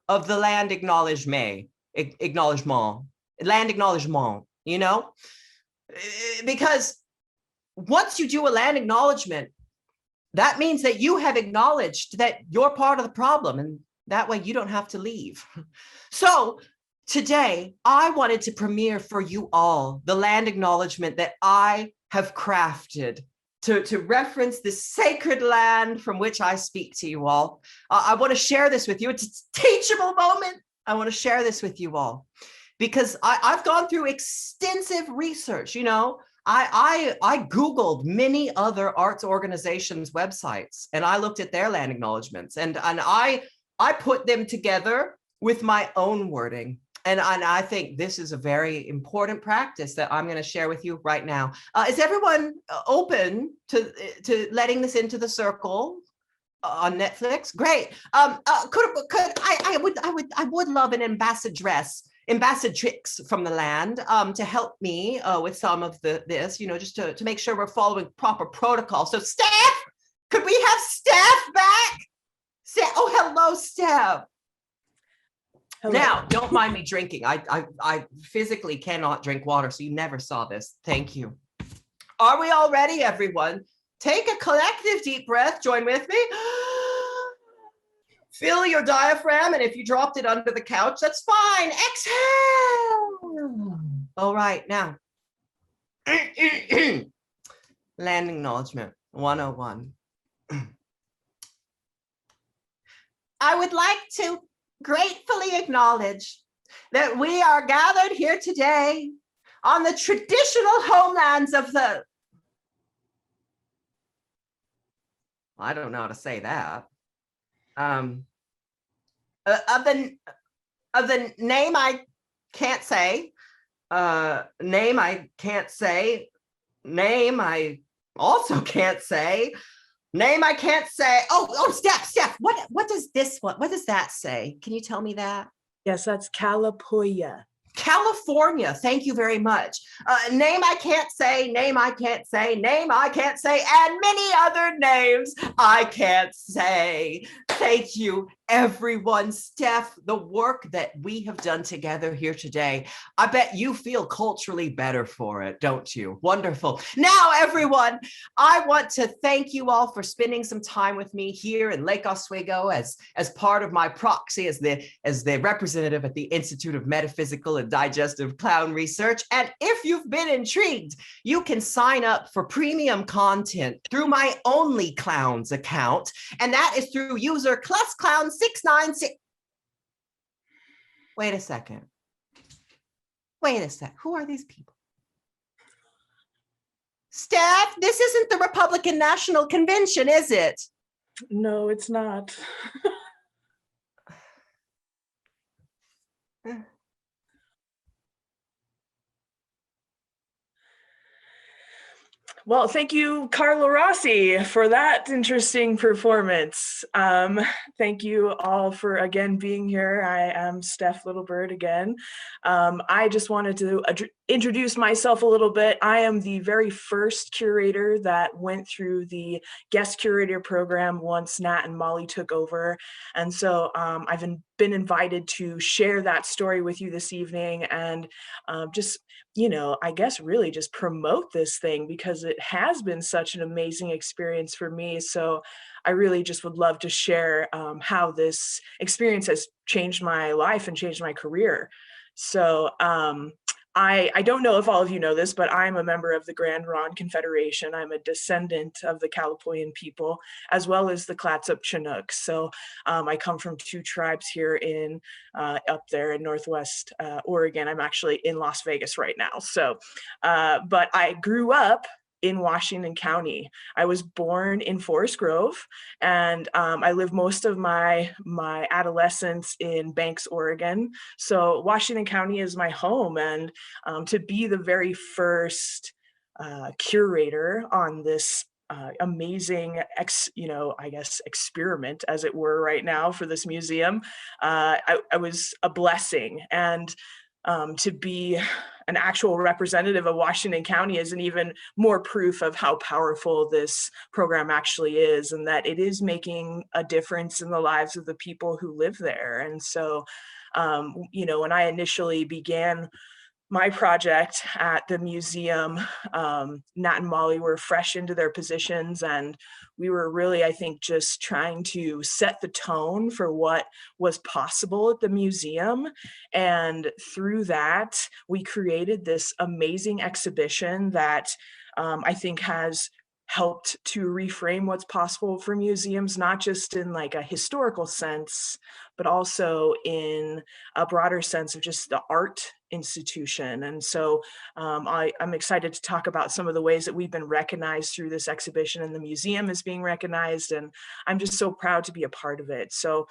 of the land acknowledgement, land acknowledgement, you know, because once you do a land acknowledgement, that means that you have acknowledged that you're part of the problem, and that way you don't have to leave. So today, I wanted to premiere for you all the land acknowledgement that I have crafted to reference this sacred land from which I speak to you all. I want to share this with you. It's a teachable moment. I want to share this with you all because I've gone through extensive research. You know, I Googled many other arts organizations' websites and I looked at their land acknowledgements and I put them together with my own wording. And I think this is a very important practice that I'm going to share with you right now. Is everyone open to letting this into the circle on Netflix? Great. I would love an ambassadrix from the land to help me with some of this, you know, just to make sure we're following proper protocol. So Steph, could we have Steph back? Oh, hello, Steph. Hello. Now, don't mind me drinking. I physically cannot drink water, so you never saw this. Thank you. Are we all ready, everyone? Take a collective deep breath. Join with me. Feel your diaphragm, and if you dropped it under the couch, that's fine. Exhale. All right, now. Land acknowledgement 101. I would like to gratefully acknowledge that we are gathered here today on the traditional homelands of the, I don't know how to say that. Of the name I can't say, name I can't say, name I also can't say, name I can't say. Oh, Steph, what does this one, what does that say? Can you tell me that? Yes, that's Kalapuyan. California, thank you very much. Name I can't say, name I can't say, name I can't say, and many other names I can't say. Thank you, everyone. Steph, the work that we have done together here today, I bet you feel culturally better for it, don't you? Wonderful. Now, everyone, I want to thank you all for spending some time with me here in Lake Oswego as part of my proxy as the representative at the Institute of Metaphysical and Digestive Clown Research. And if you've been intrigued, you can sign up for premium content through my Only Clowns account, and that is through user ClusClown696. Wait a second. Who are these people? Steph, this isn't the Republican National Convention, is it? No, it's not. Well, thank you, Carlo Rossi, for that interesting performance. Thank you all for, again, being here. I am Steph Littlebird again. I just wanted to introduce myself a little bit. I am the very first curator that went through the Guest Curator program once Nat and Molly took over. And so I've been invited to share that story with you this evening and just, I guess really just promote this thing because it has been such an amazing experience for me. So I really just would love to share how this experience has changed my life and changed my career. So I don't know if all of you know this, but I'm a member of the Grand Ronde Confederation. I'm a descendant of the Kalapuyan people, as well as the Clatsop Chinooks. So I come from two tribes here in up there in Northwest Oregon. I'm actually in Las Vegas right now. So, but I grew up in Washington County. I was born in Forest Grove, and I lived most of my adolescence in Banks, Oregon. So Washington County is my home, and to be the very first curator on this amazing experiment, as it were, right now for this museum, I was a blessing. And to be an actual representative of Washington County is an even more proof of how powerful this program actually is, and that it is making a difference in the lives of the people who live there. And so, when I initially began my project at the museum, Nat and Molly were fresh into their positions, and we were really, I think, just trying to set the tone for what was possible at the museum. And through that, we created this amazing exhibition that I think has helped to reframe what's possible for museums, not just in like a historical sense, but also in a broader sense of just the art institution. And so I'm excited to talk about some of the ways that we've been recognized through this exhibition, and the museum is being recognized, and I'm just so proud to be a part of it. So,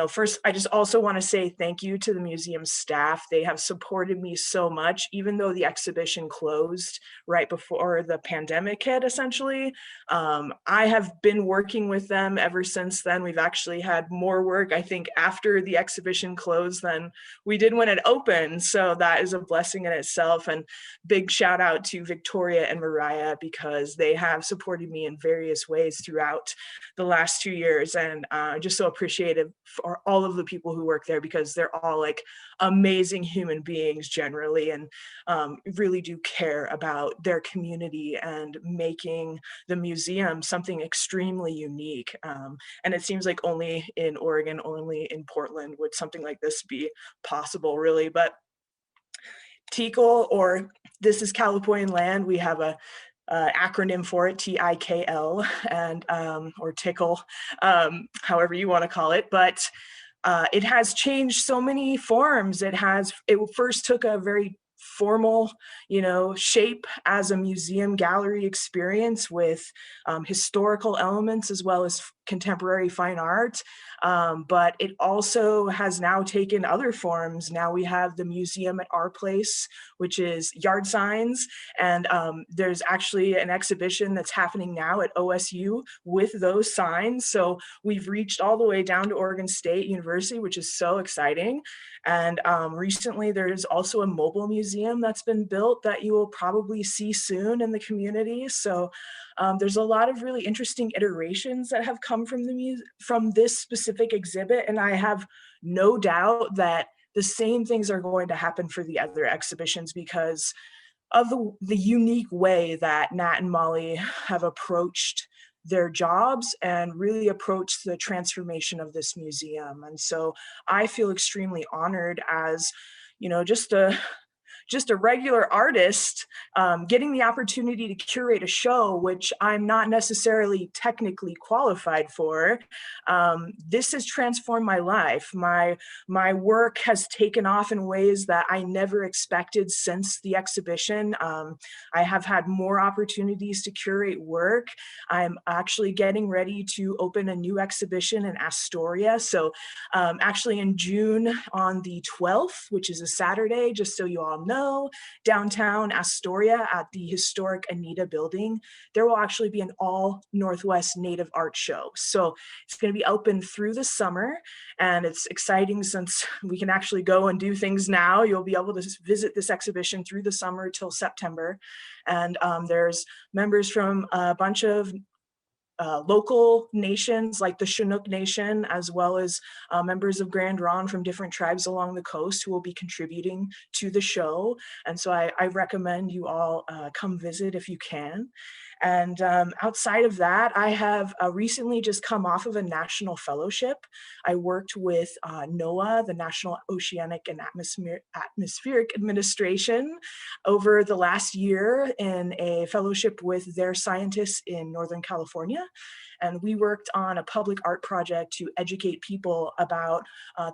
first, I just also want to say thank you to the museum staff. They have supported me so much, even though the exhibition closed right before the pandemic hit, essentially. I have been working with them ever since then. We've actually had more work, I think, after the exhibition closed than we did when it opened. So So that is a blessing in itself. And big shout out to Victoria and Mariah, because they have supported me in various ways throughout the last 2 years. And just so appreciative for all of the people who work there, because they're all like amazing human beings generally, and really do care about their community and making the museum something extremely unique. And it seems like only in Oregon, only in Portland would something like this be possible, really. But TIKL, or This is Kalapuyan Land, we have a acronym for it, TIKL, and or TIKL, however you want to call it. But it has changed so many forms. It first took a very formal, shape as a museum gallery experience with historical elements as well as contemporary fine art. But it also has now taken other forms. Now we have the museum at our place, which is yard signs. And there's actually an exhibition that's happening now at OSU with those signs. So we've reached all the way down to Oregon State University, which is so exciting. And recently there's also a mobile museum that's been built that you will probably see soon in the community. So there's a lot of really interesting iterations that have come from this specific exhibit. And I have no doubt that the same things are going to happen for the other exhibitions, because of the unique way that Nat and Molly have approached their jobs and really approached the transformation of this museum. And so I feel extremely honored as, just a regular artist, getting the opportunity to curate a show, which I'm not necessarily technically qualified for. This has transformed my life. My work has taken off in ways that I never expected since the exhibition. I have had more opportunities to curate work. I'm actually getting ready to open a new exhibition in Astoria. So actually in June on the 12th, which is a Saturday, just so you all know, downtown Astoria at the historic Anita building, there will actually be an all Northwest Native art show. So it's going to be open through the summer, and it's exciting since we can actually go and do things now. You'll be able to visit this exhibition through the summer till September. And there's members from a bunch of local nations like the Chinook Nation, as well as members of Grand Ronde from different tribes along the coast who will be contributing to the show. And so I recommend you all come visit if you can. And outside of that, I have recently just come off of a national fellowship. I worked with NOAA, the National Oceanic and Atmospheric Administration, over the last year in a fellowship with their scientists in Northern California. And we worked on a public art project to educate people about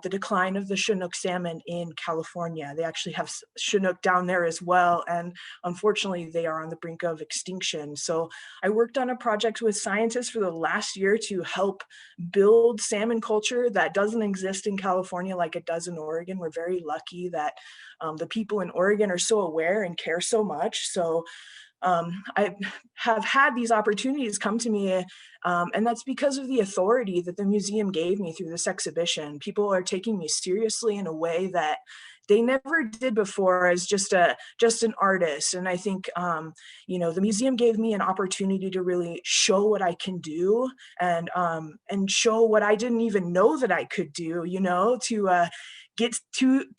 the decline of the Chinook salmon in California. They actually have Chinook down there as well, and unfortunately they are on the brink of extinction. So I worked on a project with scientists for the last year to help build salmon culture that doesn't exist in California like it does in Oregon. We're very lucky that the people in Oregon are so aware and care so much. So I have had these opportunities come to me, and that's because of the authority that the museum gave me through this exhibition. People are taking me seriously in a way that they never did before as just an artist. And I think, the museum gave me an opportunity to really show what I can do, and show what I didn't even know that I could do, to get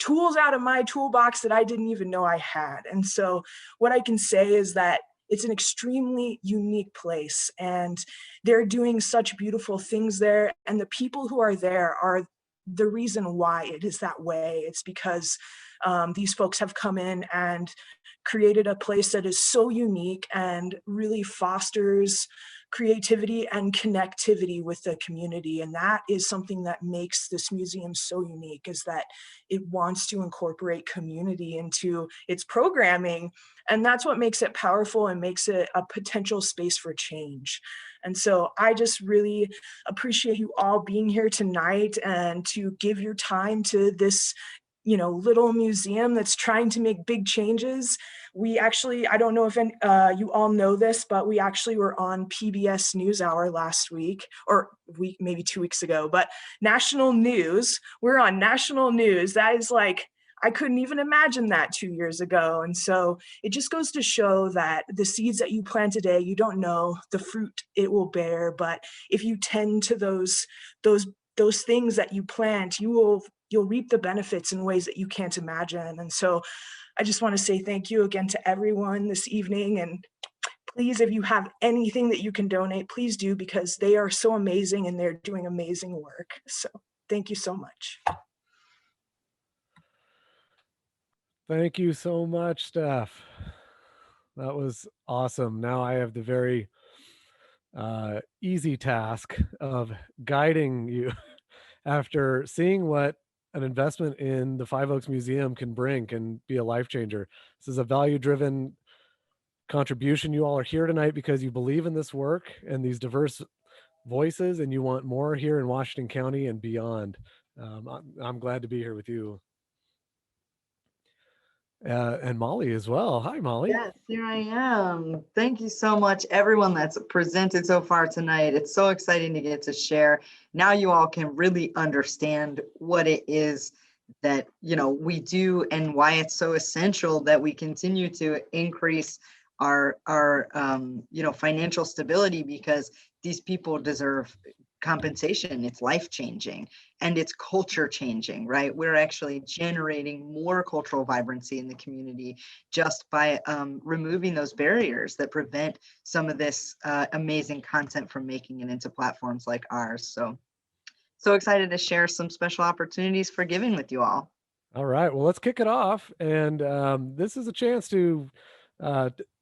tools out of my toolbox that I didn't even know I had. And so what I can say is that it's an extremely unique place, and they're doing such beautiful things there. And the people who are there are the reason why it is that way. It's because these folks have come in and created a place that is so unique and really fosters creativity and connectivity with the community. And that is something that makes this museum so unique, is that it wants to incorporate community into its programming. And that's what makes it powerful and makes it a potential space for change. And so I just really appreciate you all being here tonight and to give your time to this little museum that's trying to make big changes. We actually, I don't know if you all know this, but we actually were on PBS NewsHour last week, or maybe 2 weeks ago, but national news. We're on national news. That is like I couldn't even imagine that 2 years ago. And so it just goes to show that the seeds that you plant today, you don't know the fruit it will bear, but if you tend to those things that you plant, you'll reap the benefits in ways that you can't imagine. And so I just want to say thank you again to everyone this evening. And please, if you have anything that you can donate, please do, because they are so amazing and they're doing amazing work. So thank you so much. Thank you so much, Steph. That was awesome. Now I have the very easy task of guiding you after seeing what an investment in the Five Oaks Museum can bring, can be a life changer. This is a value-driven contribution. You all are here tonight because you believe in this work and these diverse voices, and you want more here in Washington County and beyond. I'm glad to be here with you. And Molly as well. Hi, Molly. Yes, here I am. Thank you so much, everyone that's presented so far tonight. It's so exciting to get to share. Now you all can really understand what it is that, you know, we do and why it's so essential that we continue to increase our you know, financial stability, because these people deserve compensation. It's life-changing and it's culture changing, right? We're actually generating more cultural vibrancy in the community just by removing those barriers that prevent some of this amazing content from making it into platforms like ours. So excited to share some special opportunities for giving with you all. All right, well, let's kick it off. And this is a chance to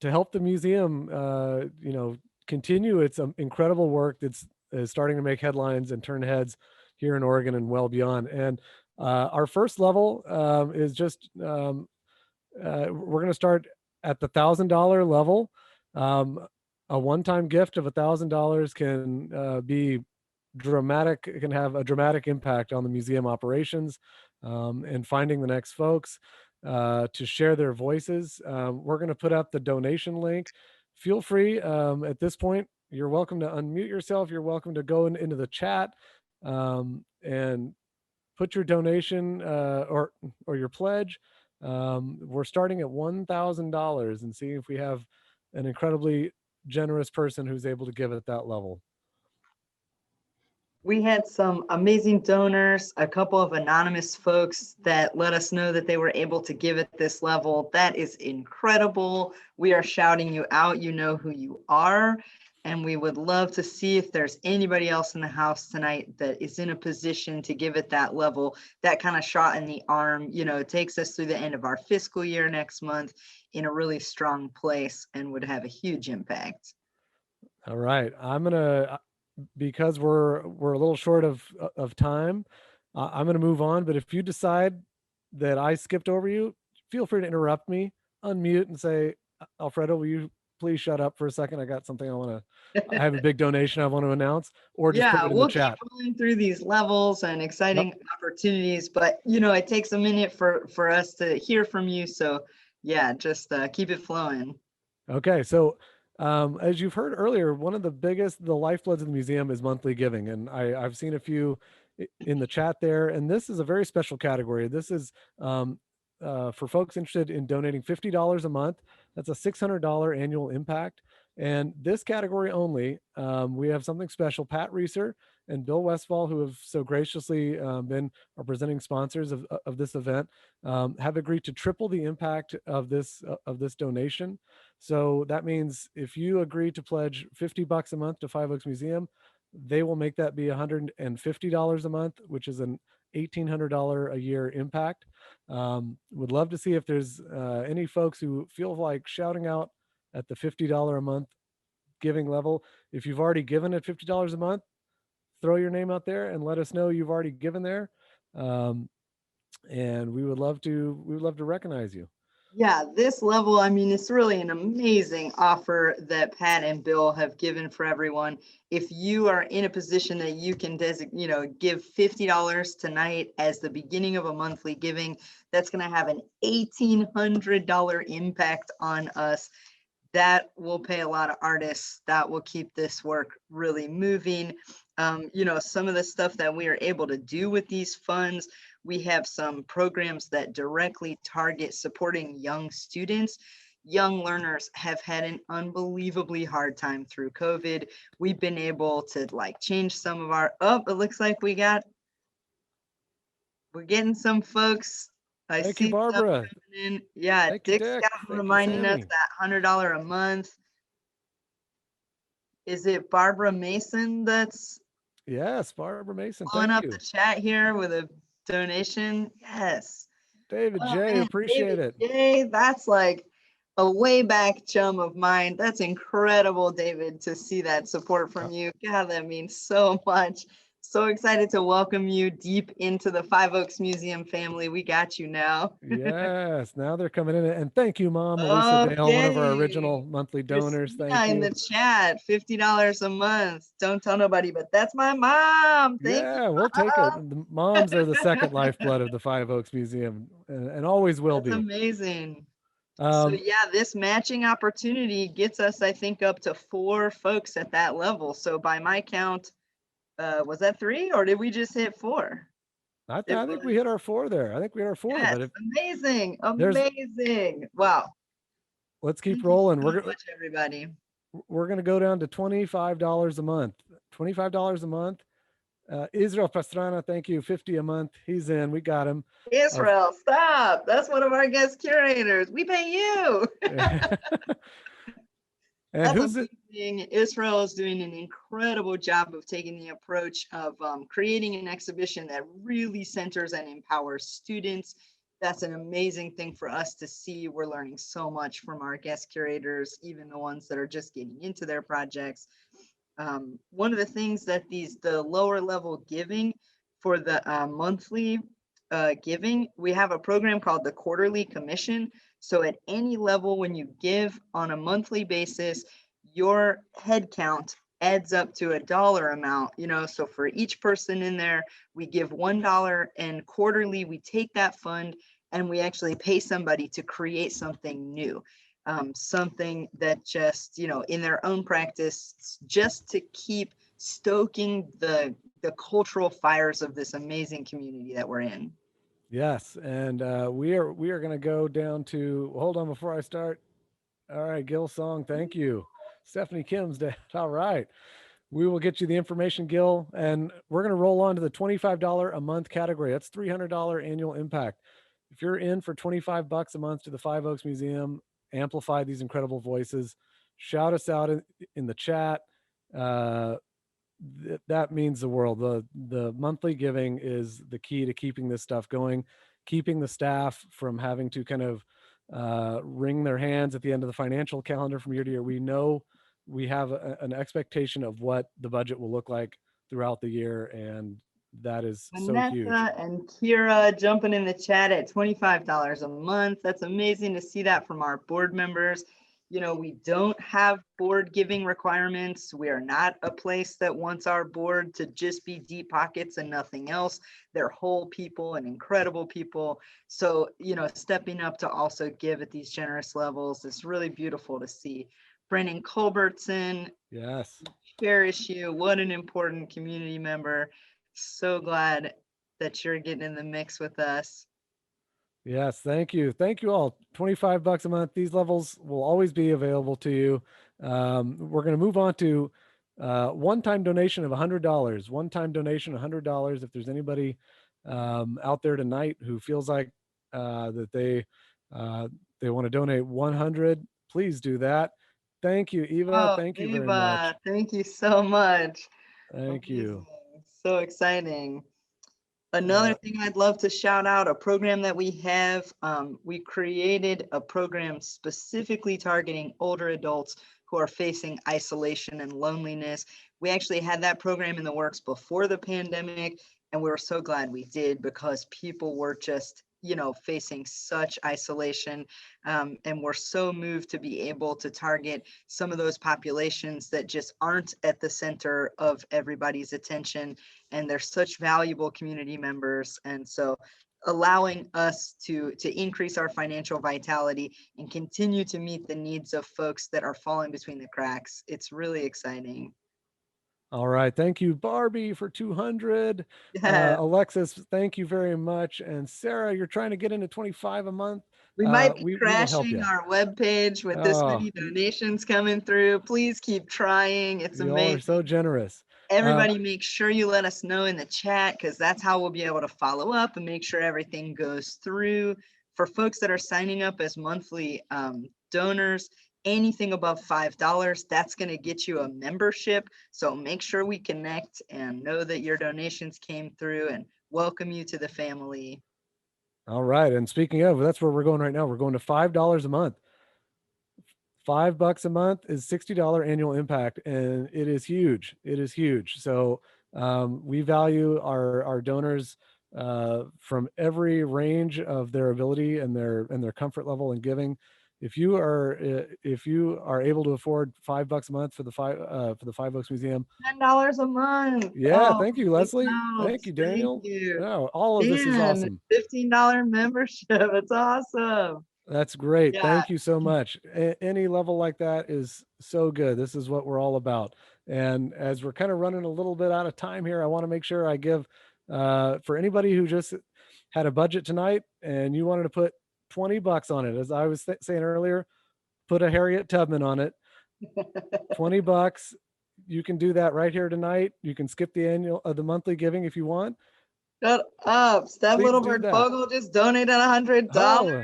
help the museum, you know, continue its incredible work that's starting to make headlines and turn heads here in Oregon and well beyond. And our first level is just, we're going to start at the $1,000 level. A one-time gift of $1,000 can be dramatic. It can have a dramatic impact on the museum operations and finding the next folks to share their voices. We're going to put up the donation link. Feel free at this point. You're welcome to unmute yourself. You're welcome to go into the chat and put your donation or your pledge. We're starting at $1,000 and seeing if we have an incredibly generous person who's able to give at that level. We had some amazing donors, a couple of anonymous folks that let us know that they were able to give at this level. That is incredible. We are shouting you out. You know who you are. And we would love to see if there's anybody else in the house tonight that is in a position to give at that level. That kind of shot in the arm, you know, takes us through the end of our fiscal year next month in a really strong place and would have a huge impact. All right. I'm going to, because we're a little short of time, I'm going to move on. But if you decide that I skipped over you, feel free to interrupt me, unmute and say, Alfredo, will you please shut up for a second? I got something I have a big donation I want to announce, or just put it in the chat. Keep going through these levels and exciting opportunities, but you know, it takes a minute for us to hear from you. So yeah, just keep it flowing. Okay. So as you've heard earlier, one of the lifebloods of the museum is monthly giving. And I've seen a few in the chat there, and this is a very special category. This is for folks interested in donating $50 a month. That's a $600 annual impact. And this category only, we have something special. Pat Reeser and Bill Westfall, who have so graciously been our presenting sponsors of this event, have agreed to triple the impact of this donation. So that means if you agree to pledge $50 a month to Five Oaks Museum, they will make that be $150 a month, which is an $1,800 a year impact. Would love to see if there's any folks who feel like shouting out at the $50 a month giving level. If you've already given at $50 a month, throw your name out there and let us know you've already given there. And we would love to recognize you. Yeah, this level, I mean, it's really an amazing offer that Pat and Bill have given for everyone. If you are in a position that you can give $50 tonight as the beginning of a monthly giving, that's going to have an $1,800 impact on us. that will pay a lot of artists. That will keep this work really moving. You know, some of the stuff that we are able to do with these funds, we have some programs that directly target supporting young students. Young learners have had an unbelievably hard time through COVID. We've been able to like change some of our, oh, it looks like we're getting some folks. I Thank see you, Barbara. in. Yeah, Thank you, Dick's Dick. got Thank you, reminding us Sammy. that $100 a month. Is it Barbara Mason that's Yes, Barbara Mason. blowing Thank up you. the chat here with a donation? Yes. David Oh, J, man, appreciate David it. J, that's like a way back chum of mine. That's incredible, David, to see that support from you. God, that means so much. So excited to welcome you deep into the Five Oaks Museum family. We got you now. Yes, now they're coming in. And thank you, Mom, Elisa Dale, one of our original monthly donors. Christina Thank in you. the chat, $50 a month. Don't tell nobody, but that's my mom. Thank Yeah, you. we'll take it. Mom. The moms are the second lifeblood of the Five Oaks Museum and always will That's be. amazing. So yeah, this matching opportunity gets us, I think, up to 4 folks at that level. So by my count, was that 3 or did we just hit 4? I think we hit our 4 there. I think we hit our 4, Yes, but if amazing, there's, amazing. Wow. let's keep Thank you rolling. so much, everybody. We're going to go down to $25 a month. $25 a month. Israel Pastrana, thank you. 50 a month. He's in. We got him. Israel, stop. That's one of our guest curators. We pay you. And That's who's it? amazing. Israel is doing an incredible job of taking the approach of creating an exhibition that really centers and empowers students. That's an amazing thing for us to see. We're learning so much from our guest curators, even the ones that are just getting into their projects. One of the things that the lower level giving for the monthly giving, we have a program called the Quarterly Commission. So at any level, when you give on a monthly basis, your head count adds up to a dollar amount, you know, so for each person in there, we give $1, and quarterly we take that fund and we actually pay somebody to create something new. Something that just, you know, in their own practice, just to keep stoking the cultural fires of this amazing community that we're in. Yes, and we are going to go down to, hold on before I start. All right, Gil Song, thank you. Stephanie Kim's dead. All right. We will get you the information, Gil, and we're going to roll on to the $25 a month category. That's $300 annual impact. If you're in for $25 a month to the Five Oaks Museum, amplify these incredible voices, shout us out in the chat. That means the world. The monthly giving is the key to keeping this stuff going, keeping the staff from having to kind of wring their hands at the end of the financial calendar from year to year. We know we have an expectation of what the budget will look like throughout the year, and that is so huge. Vanessa and Kira jumping in the chat at $25 a month. That's amazing to see that from our board members. You know, we don't have board giving requirements. We are not a place that wants our board to just be deep pockets and nothing else. They're whole people and incredible people. So, you know, stepping up to also give at these generous levels is really beautiful to see. Brennan Culbertson, yes, cherish you. What an important community member. So glad that you're getting in the mix with us. Yes, thank you. Thank you all. $25 a month. These levels will always be available to you. We're going to move on to one-time donation of $100. One-time donation, $100. If there's anybody out there tonight who feels like that they want to donate 100, please do that. Thank you, Eva. Oh, Thank you Eva, very much. thank you so much. Thank you. So exciting. Another thing I'd love to shout out, a program that we have, we created a program specifically targeting older adults who are facing isolation and loneliness. We actually had that program in the works before the pandemic, and we were so glad we did because people were just, you know, facing such isolation, and we're so moved to be able to target some of those populations that just aren't at the center of everybody's attention, and they're such valuable community members. And so allowing us to increase our financial vitality and continue to meet the needs of folks that are falling between the cracks. It's really exciting. All right. Thank you, Barbie, for 200. Yeah. Alexis, thank you very much. And Sarah, you're trying to get into 25 a month. We might be we will help crashing you. our webpage with this many donations coming through. Please keep trying. It's You all amazing. are so generous. Everybody make sure you let us know in the chat, because that's how we'll be able to follow up and make sure everything goes through. For folks that are signing up as monthly donors, anything above $5, that's going to get you a membership. So make sure we connect and know that your donations came through, and welcome you to the family. All right. And speaking of, that's where we're going right now. We're going to $5 a month. $5 a month is $60 annual impact, and it is huge. It is huge. So we value our donors from every range of their ability and their comfort level in giving. If you are able to afford $5 a month for the Five Oaks Museum, $10 a month. Yeah, Oh, thank you, Leslie. no, Thank you, Daniel. Thank you. No, all of this is awesome. $15 membership. It's awesome. That's great. Yeah. Thank you so much. Any level like that is so good. This is what we're all about. And as we're kind of running a little bit out of time here, I want to make sure I give for anybody who just had a budget tonight and you wanted to put $20 on it, as I was saying earlier, put a Harriet Tubman on it. $20. You can do that right here tonight. You can skip the monthly giving if you want. Shut up. Steph Please do Littlebird that. Fogel just donated $100. Oh,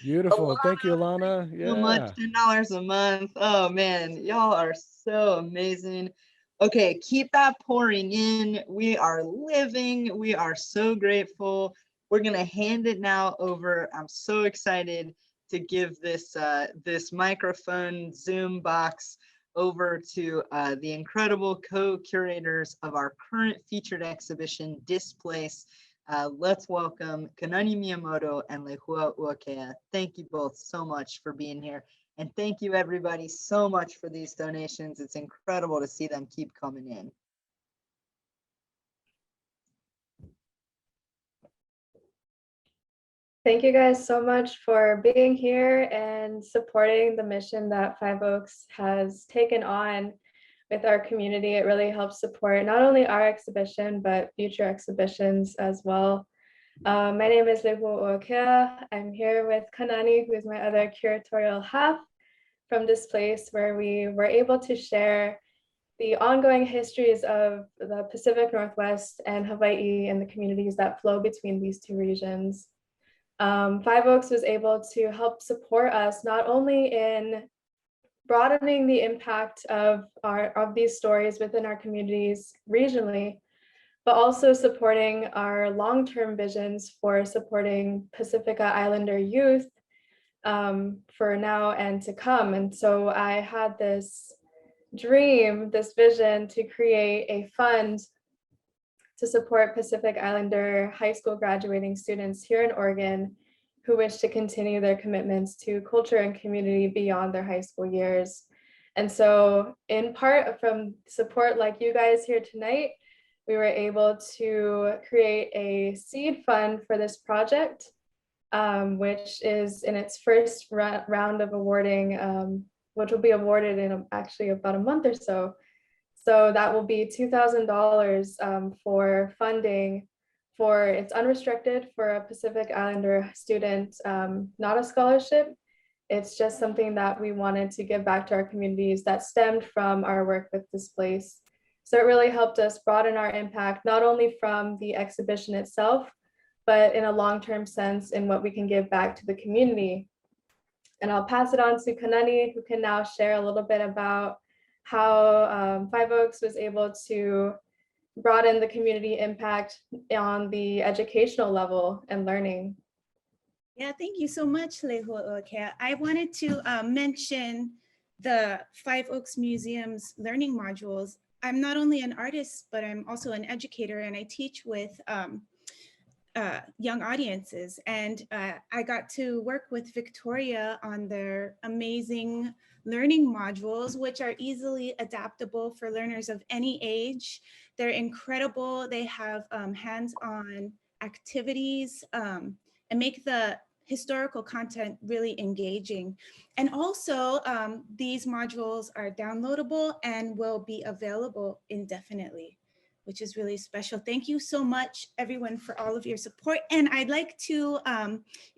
beautiful. Thank you, Alana. So much, Yeah. $10 a month. Oh man, y'all are so amazing. Okay, keep that pouring in. We are living. We are so grateful. We're gonna hand it now over. I'm so excited to give this this microphone Zoom box over to the incredible co-curators of our current featured exhibition, DISplace. Let's welcome Kanani Miyamoto and Lehuauakea. Thank you both so much for being here. And thank you everybody so much for these donations. It's incredible to see them keep coming in. Thank you guys so much for being here and supporting the mission that Five Oaks has taken on with our community. It really helps support not only our exhibition, but future exhibitions as well. My name is Lehuauakea. I'm here with Kanani, who is my other curatorial half from DISplace, where we were able to share the ongoing histories of the Pacific Northwest and Hawaii and the communities that flow between these two regions. Five Oaks was able to help support us not only in broadening the impact of these stories within our communities regionally, but also supporting our long-term visions for supporting Pacifica Islander youth for now and to come. And so I had this dream, this vision to create a fund to support Pacific Islander high school graduating students here in Oregon who wish to continue their commitments to culture and community beyond their high school years. And so in part from support like you guys here tonight, we were able to create a seed fund for this project, which is in its first round of awarding, which will be awarded in actually about a month or so. So that will be $2,000 for funding for, it's unrestricted for a Pacific Islander student, not a scholarship. It's just something that we wanted to give back to our communities that stemmed from our work with DISplace. So it really helped us broaden our impact, not only from the exhibition itself, but in a long-term sense in what we can give back to the community. And I'll pass it on to Kanani, who can now share a little bit about how Five Oaks was able to broaden the community impact on the educational level and learning. Yeah, thank you so much, Lehuauakea. I wanted to mention the Five Oaks Museum's learning modules. I'm not only an artist, but I'm also an educator, and I teach with young audiences. And I got to work with Victoria on their amazing learning modules, which are easily adaptable for learners of any age. They're incredible. They have hands-on activities, and make the historical content really engaging. And also, these modules are downloadable and will be available indefinitely, which is really special. Thank you so much, everyone, for all of your support. And I'd like to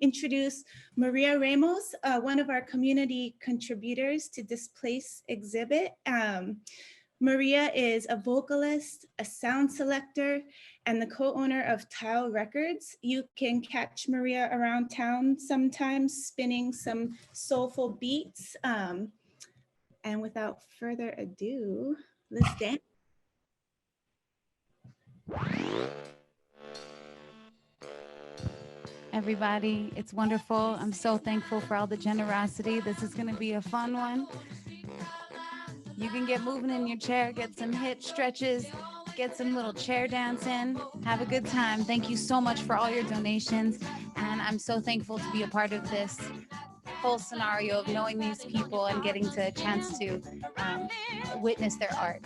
introduce Maria Ramos, one of our community contributors to DISplace exhibit. Maria is a vocalist, a sound selector, and the co-owner of Tile Records. You can catch Maria around town sometimes spinning some soulful beats. And without further ado, let's dance. Everybody, it's wonderful. I'm so thankful for all the generosity. This is going to be a fun one. You can get moving in your chair, get some hip stretches, get some little chair dance in, have a good time. Thank you so much for all your donations. And I'm so thankful to be a part of this whole scenario of knowing these people and getting to a chance to witness their art.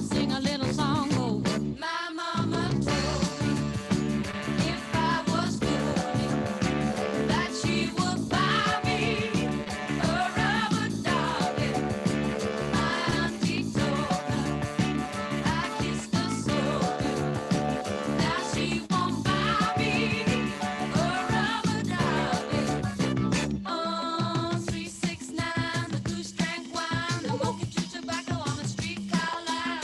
Sing a little song. Oh, my mama told me if I was good, that she would buy me a rubber dog. My auntie told her I kissed her so good. Now she won't buy me a rubber dog. Oh, 369, the two-strength wine, the mocha chew tobacco on the streetcar line.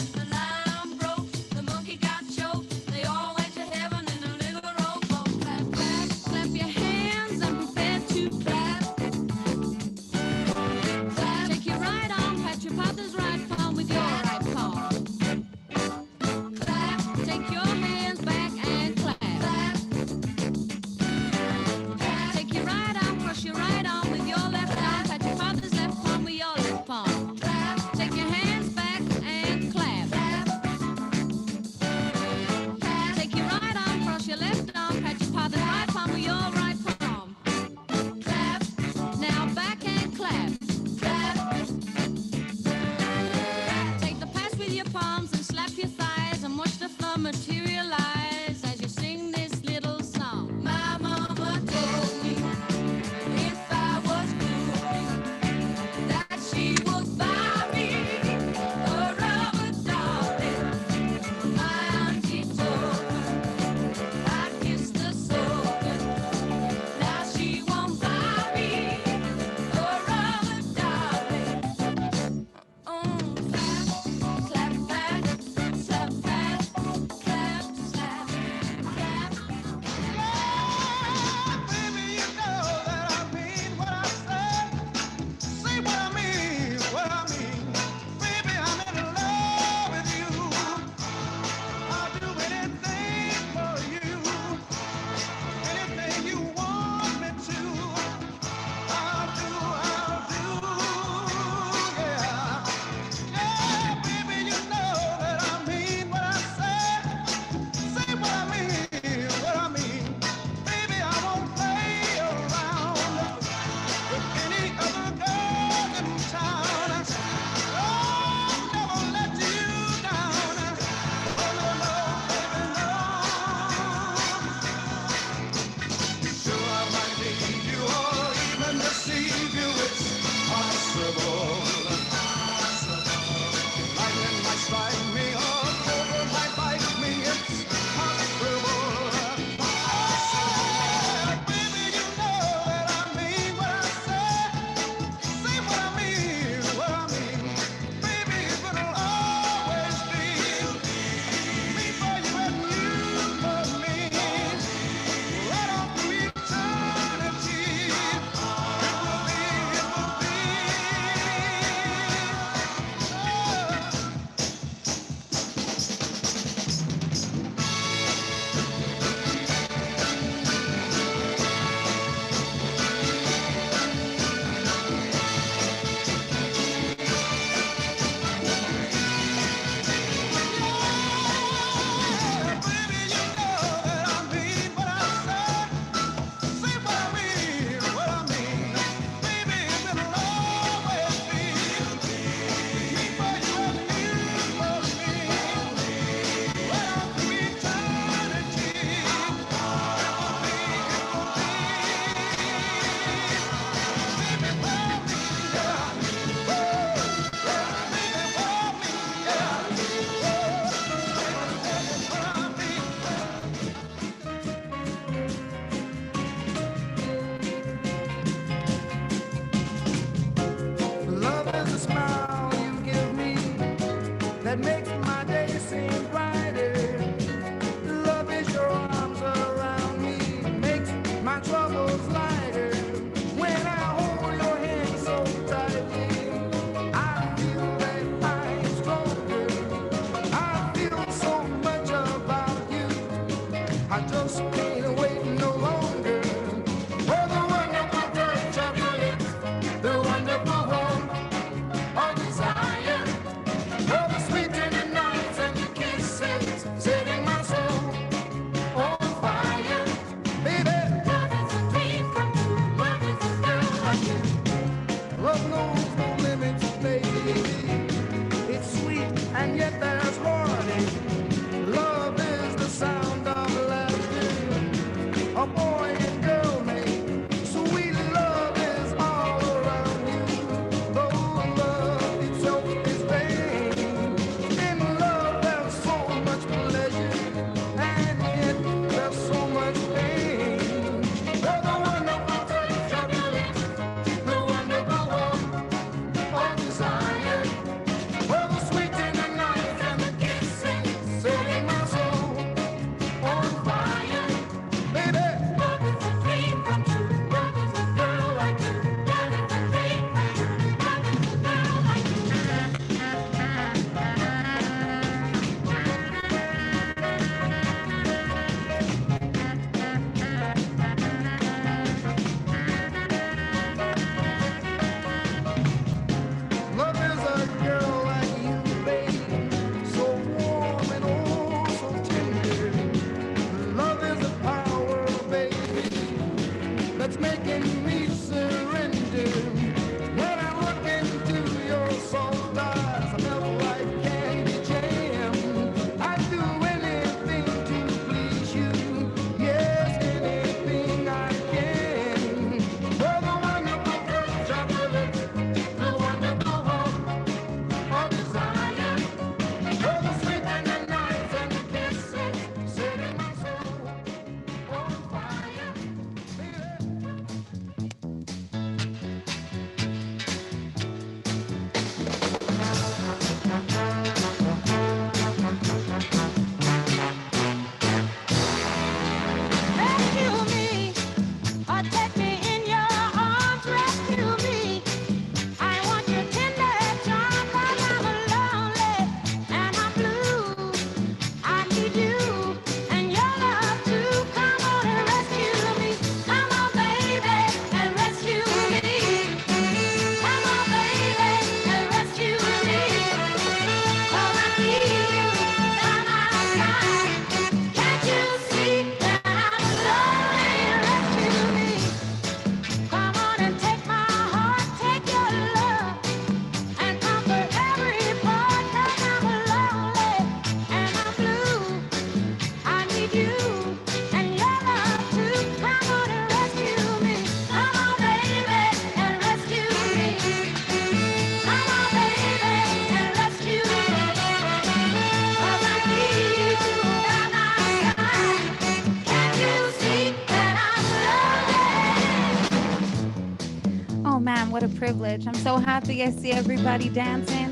what a privilege. I'm so happy I see everybody dancing.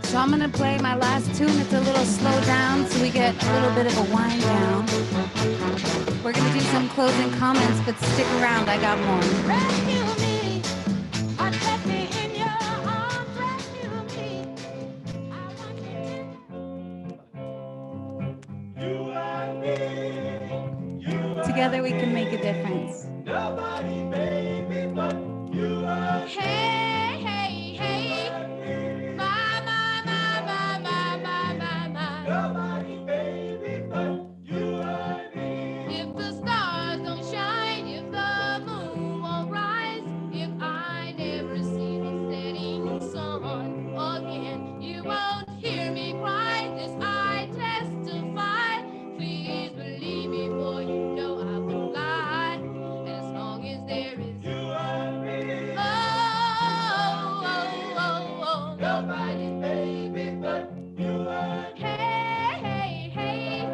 So I'm gonna play my last tune. It's a little slow down so we get a little bit of a wind down. We're gonna do some closing comments, but stick around, I got more. Rescue me, let me in your arms, rescue me. Together we can make a difference. Nobody, baby, but you are. Hey, hey, hey. My, my, my, my, my, my, my, my. Nobody, baby, but you are me. If the stars don't shine, if the moon won't rise, if I never see the setting sun again, you won't hear me cry. This I testify. Please believe me, for you know I won't lie. And as long as there is you and me, oh, oh, oh, oh, nobody, baby, but you and me. Hey, hey, hey,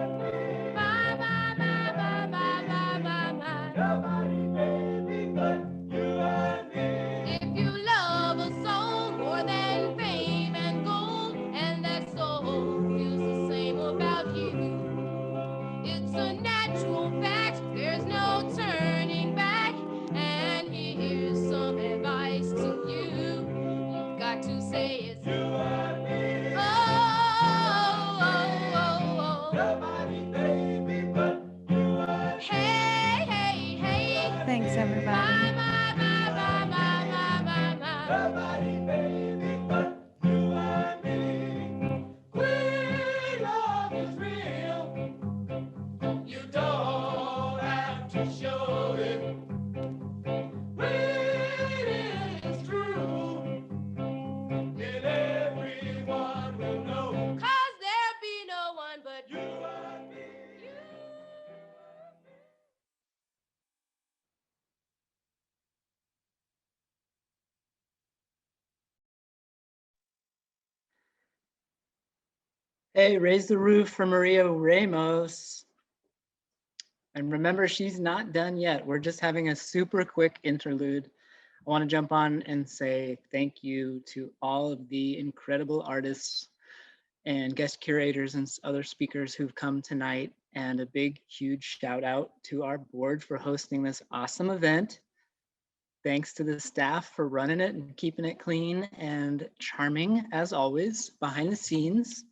my, my, my, my, my, my, my, my. Nobody, baby, but you and me. If you love a soul more than fame and gold, and that soul feels the same about you, it's a natural fact, there's no turning back. And here's some advice to you. You've got to say it's you and me. Oh, oh, oh, oh. Nobody, baby, but you and me. Hey, hey, hey. Thanks, everybody. My, my, my, my, my, my, my. Nobody, baby, but you and me. We love is real. You don't have to show it. When it's true, then everyone will know. 'Cause there'll be no one but you and me. Hey, raise the roof for Maria Ramos. And remember, she's not done yet. We're just having a super quick interlude. I want to jump on and say thank you to all of the incredible artists and guest curators and other speakers who've come tonight. And a big, huge shout out to our board for hosting this awesome event. Thanks to the staff for running it and keeping it clean and charming as always behind the scenes.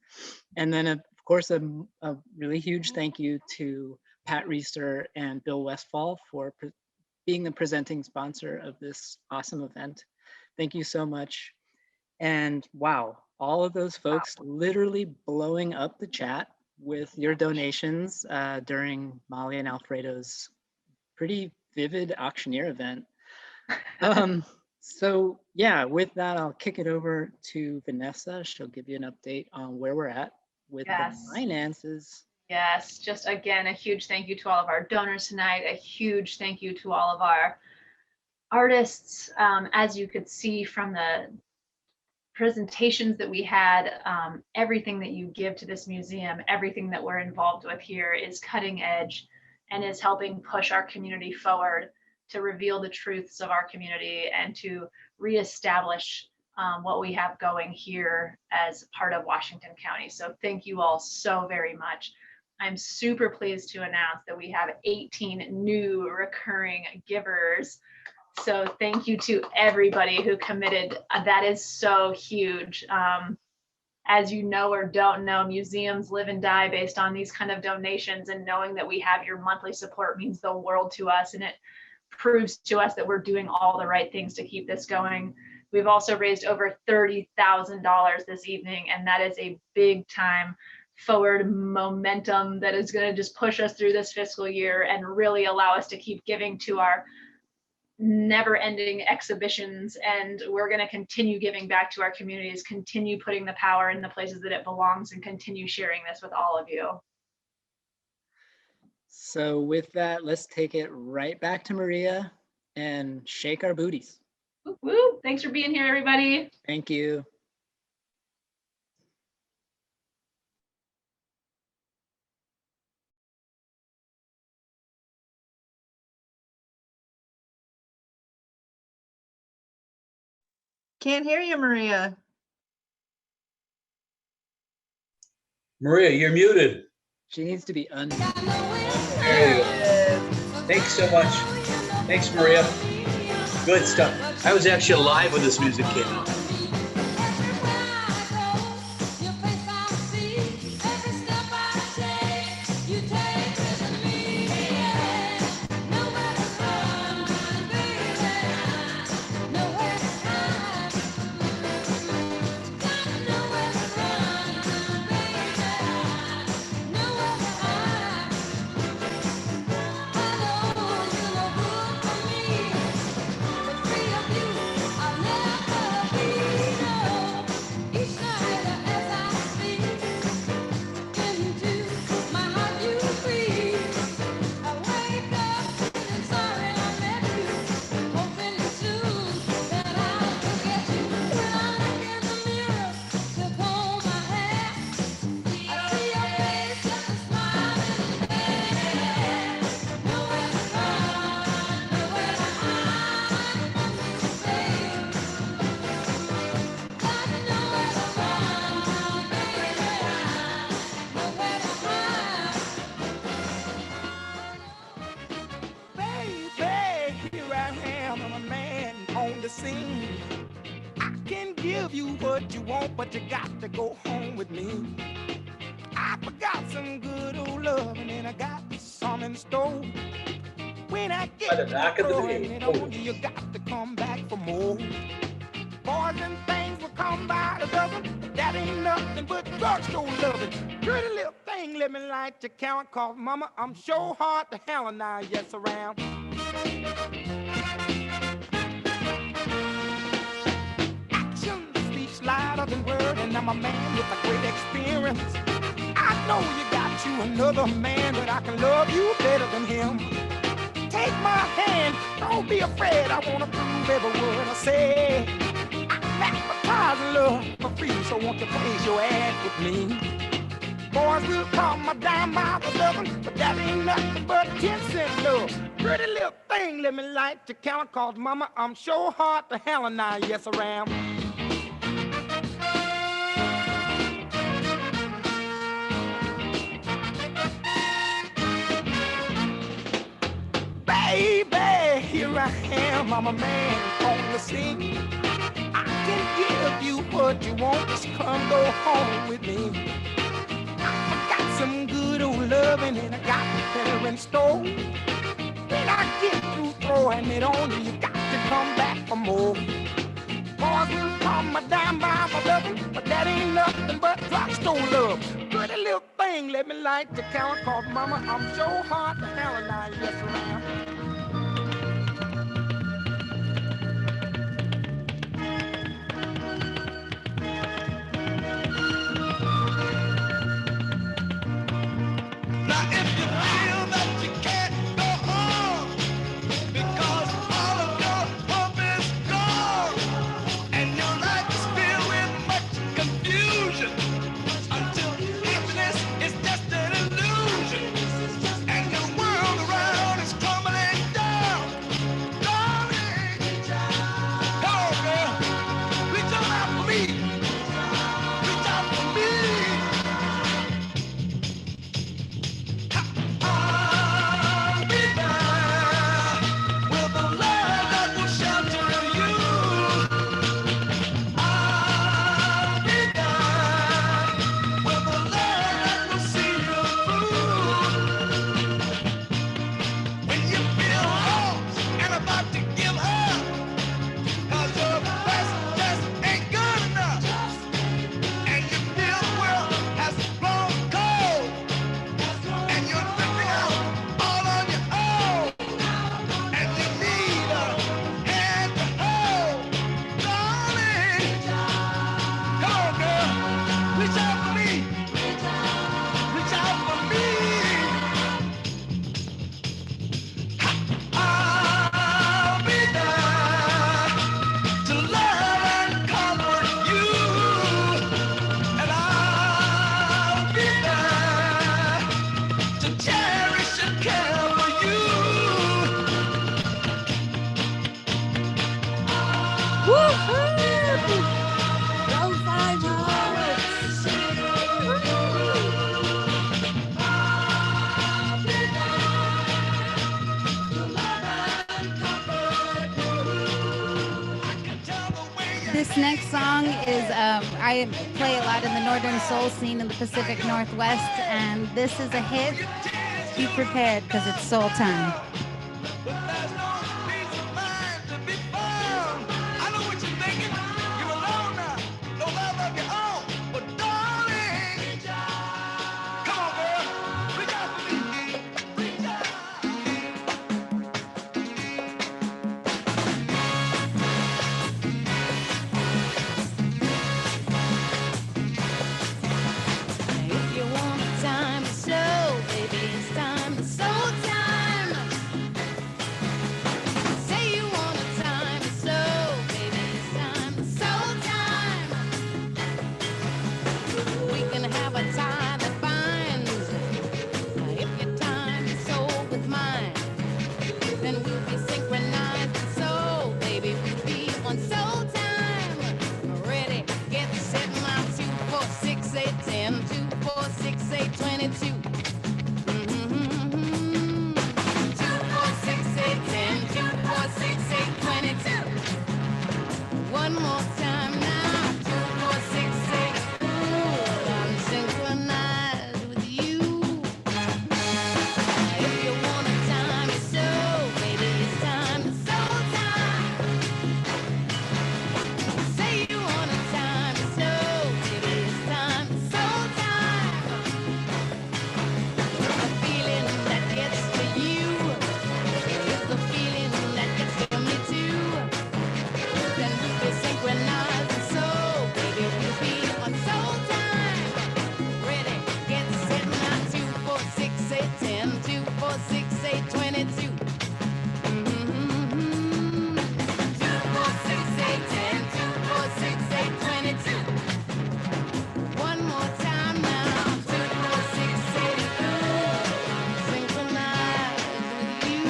And then of course, a really huge thank you to Pat Reister and Bill Westfall for being the presenting sponsor of this awesome event. Thank you so much. And wow, all of those folks literally blowing up the chat with your donations during Molly and Alfredo's pretty vivid auctioneer event. So yeah, with that, I'll kick it over to Vanessa. She'll give you an update on where we're at with the finances. Yes, just again, a huge thank you to all of our donors tonight. A huge thank you to all of our artists. As you could see from the presentations that we had, everything that you give to this museum, everything that we're involved with here is cutting edge and is helping push our community forward to reveal the truths of our community and to reestablish what we have going here as part of Washington County. So thank you all so very much. I'm super pleased to announce that we have 18 new recurring givers. So thank you to everybody who committed. That is so huge. As you know or don't know, museums live and die based on these kind of donations, and knowing that we have your monthly support means the world to us, and it proves to us that we're doing all the right things to keep this going. We've also raised over $30,000 this evening, and that is a big time forward momentum that is going to just push us through this fiscal year and really allow us to keep giving to our never-ending exhibitions. And we're going to continue giving back to our communities, continue putting the power in the places that it belongs, and continue sharing this with all of you. So with that, let's take it right back to Maria and shake our booties. Woo, woo. Thanks for being here, everybody. Thank you. Can't hear you, Maria. Maria, you're muted. She needs to be unmuted. There you go. Thanks so much. Thanks, Maria. Good stuff. I was actually live when this music came out. But you got to go home with me. I forgot some good old love, and then I got some in store. When I get to throwing it on you, you got to come back for more. Boys and things will come by the dozen, but that ain't nothing but drugstore loving. Pretty little thing, let me light your count, cause mama, I'm sure hard to hell and now, yes, around. Lighter than word, and I'm a man with a great experience. I know you got you another man, but I can love you better than him. Take my hand, don't be afraid. I wanna prove every word I say. I'm advertising love for free, so won't you place your ad with me? Boys will call my dime by the dozen, but that ain't nothing but 10-cent love. Pretty little thing, let me light your count, cause mama, I'm sure hard to hell and now, yes, around. Baby, here I am, I'm a man on the scene. I can give you what you want, just come go home with me. I got some good old loving and I got better in store. When I get through throwing it on you, you got to come back for more. Boys will call my dime by my loving, but that ain't nothing but drugstore love. Pretty little thing, let me light the count, cause mama, I'm so hard to hell and I, yes, around. Coming This next song is, I play a lot in the Northern Soul scene in the Pacific Northwest, and this is a hit. Be prepared because it's soul time. If you want time to slow, baby, it's time to soul time. Say you want a time to slow, baby, it's time to soul time. We can have a tie that binds. If your time is soul with mine, then we'll be synchronized. And so, baby, we'll be one soul time. Ready, get set, now 2, 4, 6, 8, 10, 2, 4, 6, 8, 22. 2, 4, 6, 8, 10, 2, 4, 6, 8, 22. One more time now. 2, 4, 6, 8. Ooh, I'm synchronized with you. If you want a time to soul, baby, it's time to soul time. Say you want a time to soul, baby, it's time to soul time. The feeling that gets to you is the feeling that gets to me too. Then we'll be synchronized and soul, baby, we'll be on soul time. Ready, get set, now 2, 4, 6, 8, 10, 2, 4, 6, 8, 22. 2, 4, 6, 8, 10, 2, 4, 6, 8, 22. One more time now. 2, 4, 6, 8, synchronized with you.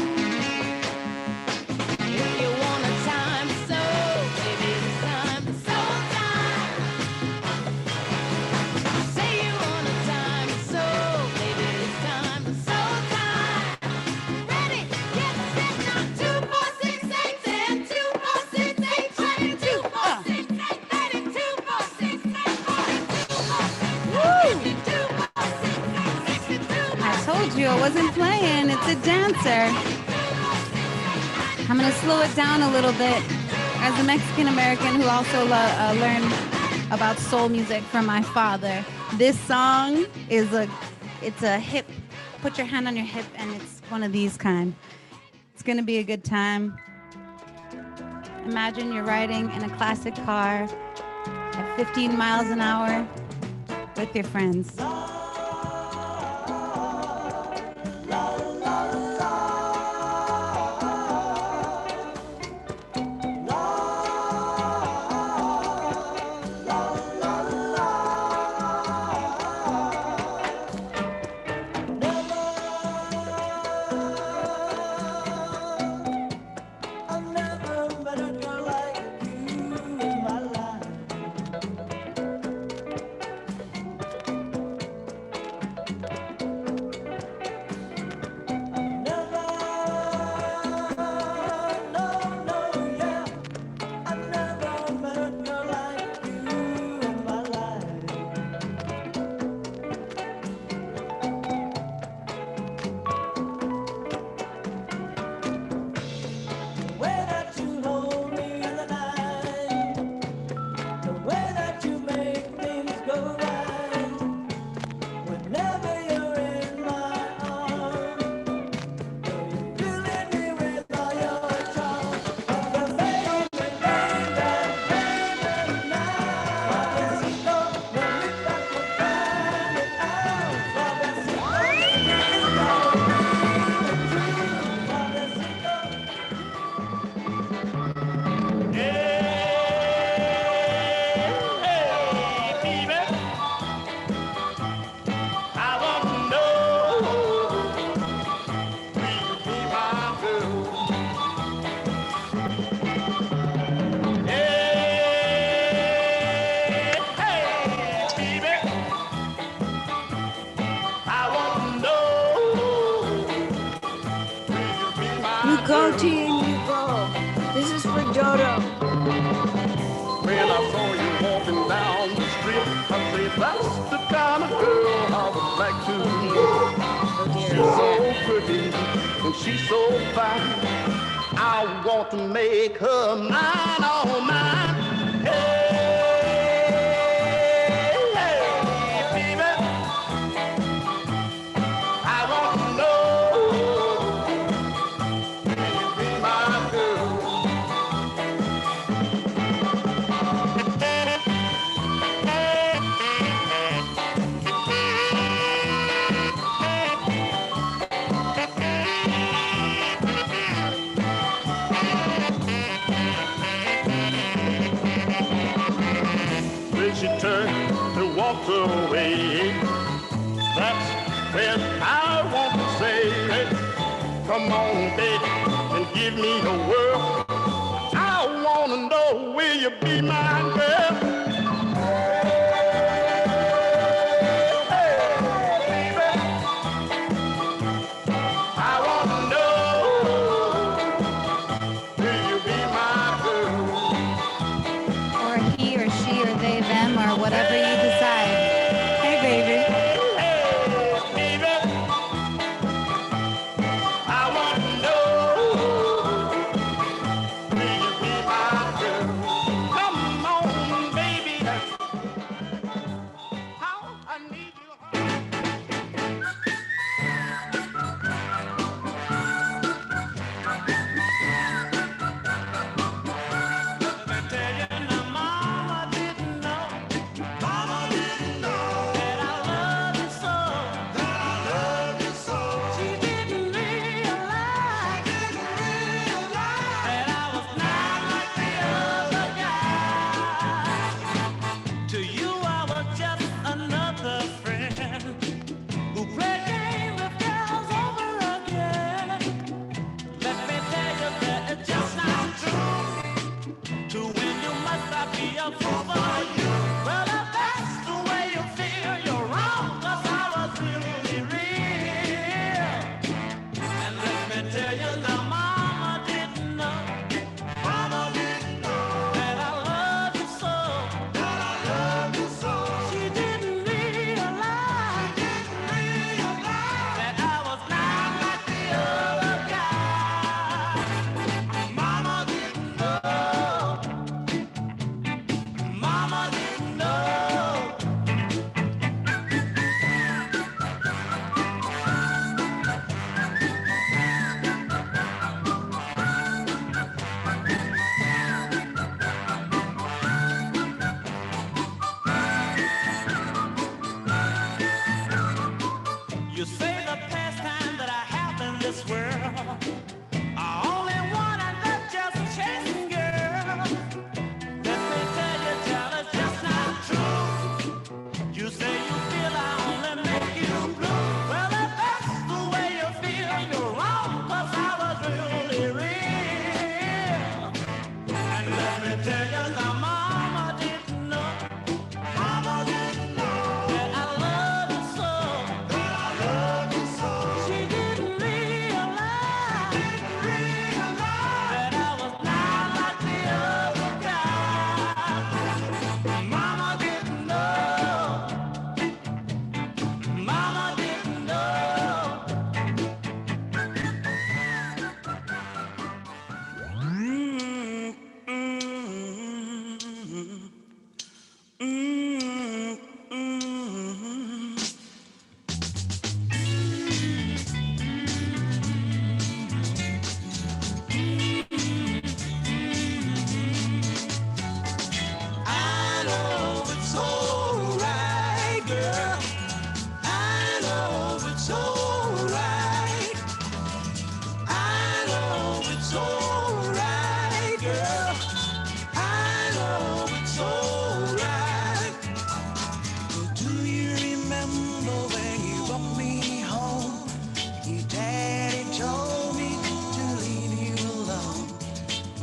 If you want a time to soul, baby, it's time to soul time. Say you want a time to soul, baby, it's time to soul time. Ready, get set, now 2, 4, 6, 8, 10, 2, 4, 6, 8, 22. 4, 6, 8, 32, 4, 6, 8, 42, 52, 4, 6, 8, 62. I told you I wasn't playing. It's a dancer. I'm going to slow it down a little bit. As a Mexican American who also learned about soul music from my father, this song is it's a hip, put your hand on your hip, and it's one of these kind. It's going to be a good time. Imagine you're riding in a classic car at 15 miles an hour with your friends. Go team, you go. This is for Dodo. That's the kind of girl I would like to be. She's so pretty and she's so fine. I want to make her mine, all mine. Hey, hey, baby, I want to know, will you be my girl? When she turned and walked away, that's when I want to say, hey, come on, baby, and give me the world. I want to know, will you be my girl? Hey, baby, I want to know, will you be my girl? Or he or she or they, them, or whatever you decide. Hey, baby.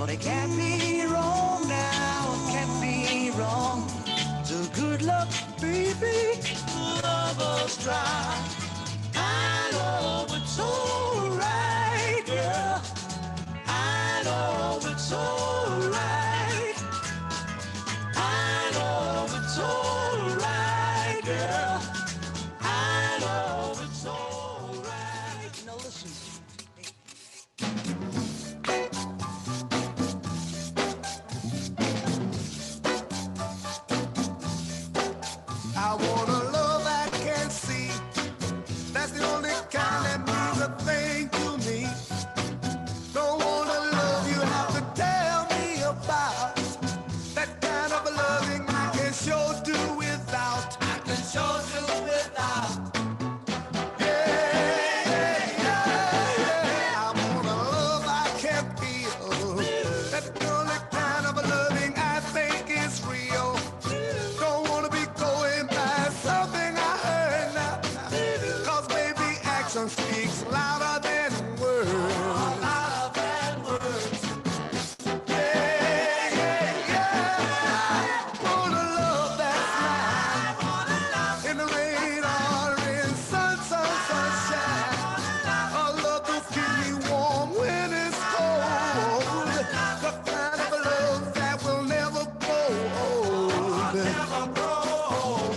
It can't be wrong now, it can't be wrong. So good luck, baby, love us try. I know it's alright, girl. I know it's alright. I know it's alright. I want a love I can see. That's the only kind that means a thing to me. Don't want a love you have to tell me about. That kind of loving I can sure do without. I can sure do without. I want a love I can feel. That's the only kind of loving I think is real. Don't wanna be going by something I heard now. Cause baby, action speaks louder than words. Louder than words. Want a love that's mine. In the rain or in sunshine. A love to keep me warm when it's cold. The kind of love that will never grow old. Never grow old.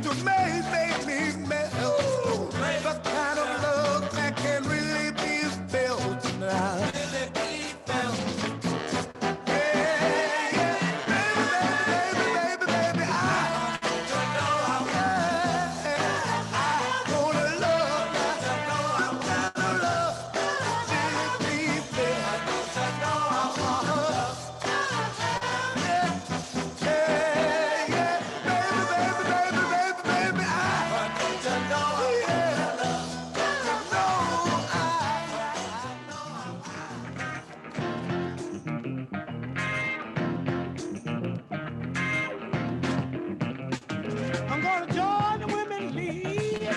To make me melt. The kind of love that can really be felt now. Really be felt. Baby, I want a love that really be felt. I'm gonna join the women league.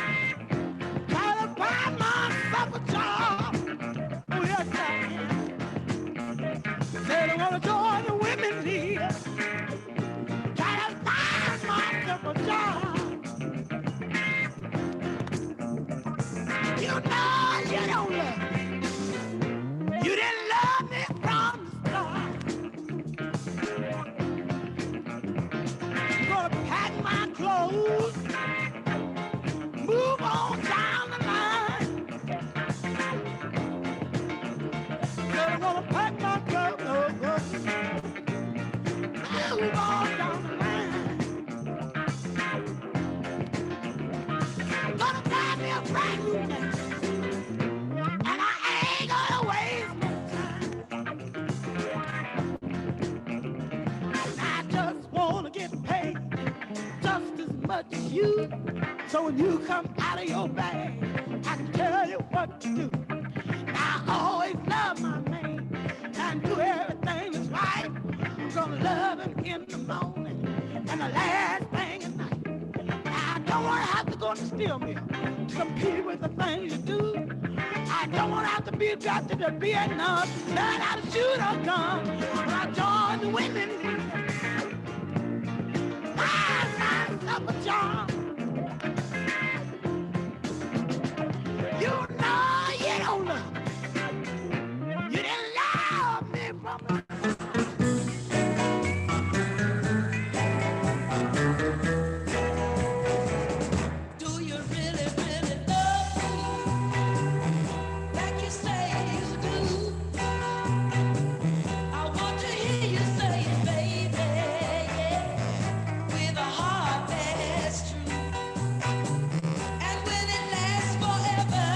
Try to find myself a job. Oh yes, I am. Said I'm gonna join the women league. Try to find myself a job. You know you don't love me. You didn't love me from the start. I'm gonna pack my clothes, move on down the line. Said I'm gonna pack my clothes, move on down the line. Gonna buy me a brand new name, and I ain't gonna waste no time. I just wanna get paid just as much as you. So when you come out of your bag, I can tell you what to do. I always love my man and do everything that's right. I'm gonna love him in the morning and the last thing at night. I don't wanna have to go to steel mill to compete with the things you do. I don't wanna have to be drafted to Vietnam, learn how to shoot a gun. When I join the women league, find myself a job. You know you don't love me. You didn't love me from the Do you really, really love me? Like you say you do. I want to hear you say it, baby, yeah, with a heart that's true. And when it lasts forever,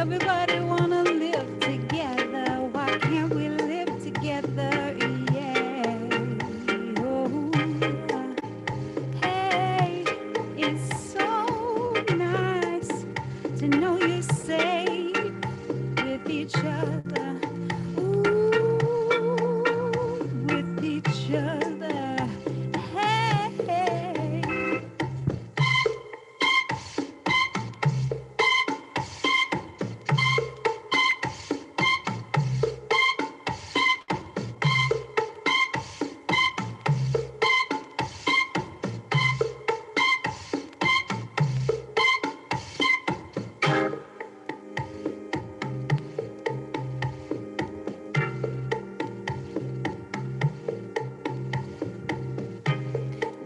Everybody wanna live together. Why can't we live together? Yeah. Oh, hey, it's so nice to know you're safe with each other. Ooh, with each other. Hey.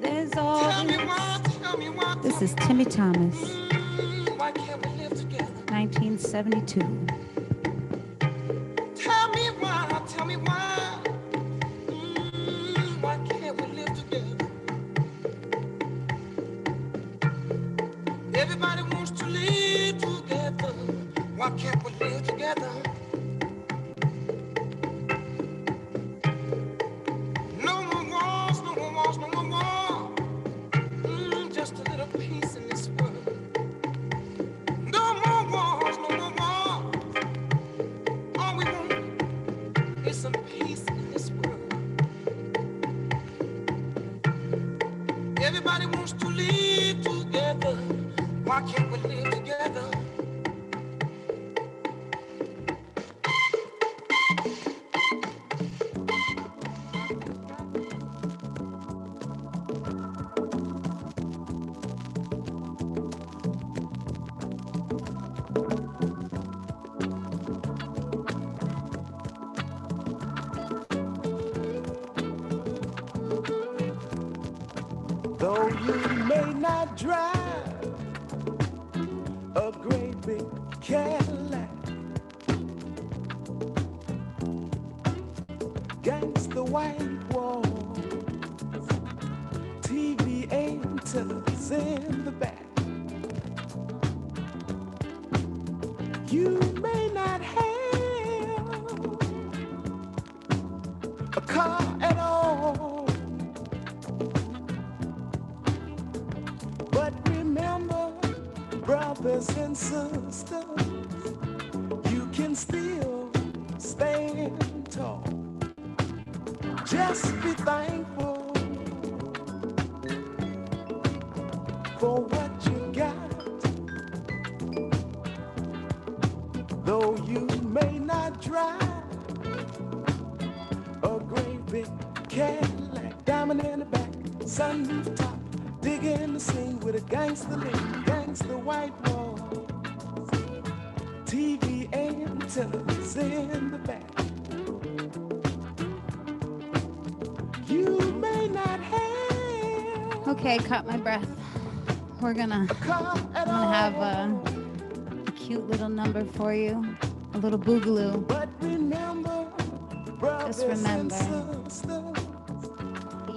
There's all this is Timmy Thomas, 1972. Tell me why, why can't we live together? Everybody wants to live together. Why can't we live together? No more wars, no more wars, no more war. Just a little peace in this world. No more wars, no more war. All we want is some peace in this world. Everybody wants to live together. Why can't we live together? Though you may not drive a great big Cadillac, gangsta white walls, TV antennas in the back. You may not have a car at all, but remember, brothers and sisters, you can still stand tall. Just be thankful for what you got. Though you may not drive a great big Cadillac, diamond in the back, sunroof top, digging the scene with a gangster lean, gangster white wall, TV antennas in the back. You may not have. Okay, caught my breath. I'm gonna have a cute little number for you, a little boogaloo. But remember, Just remember,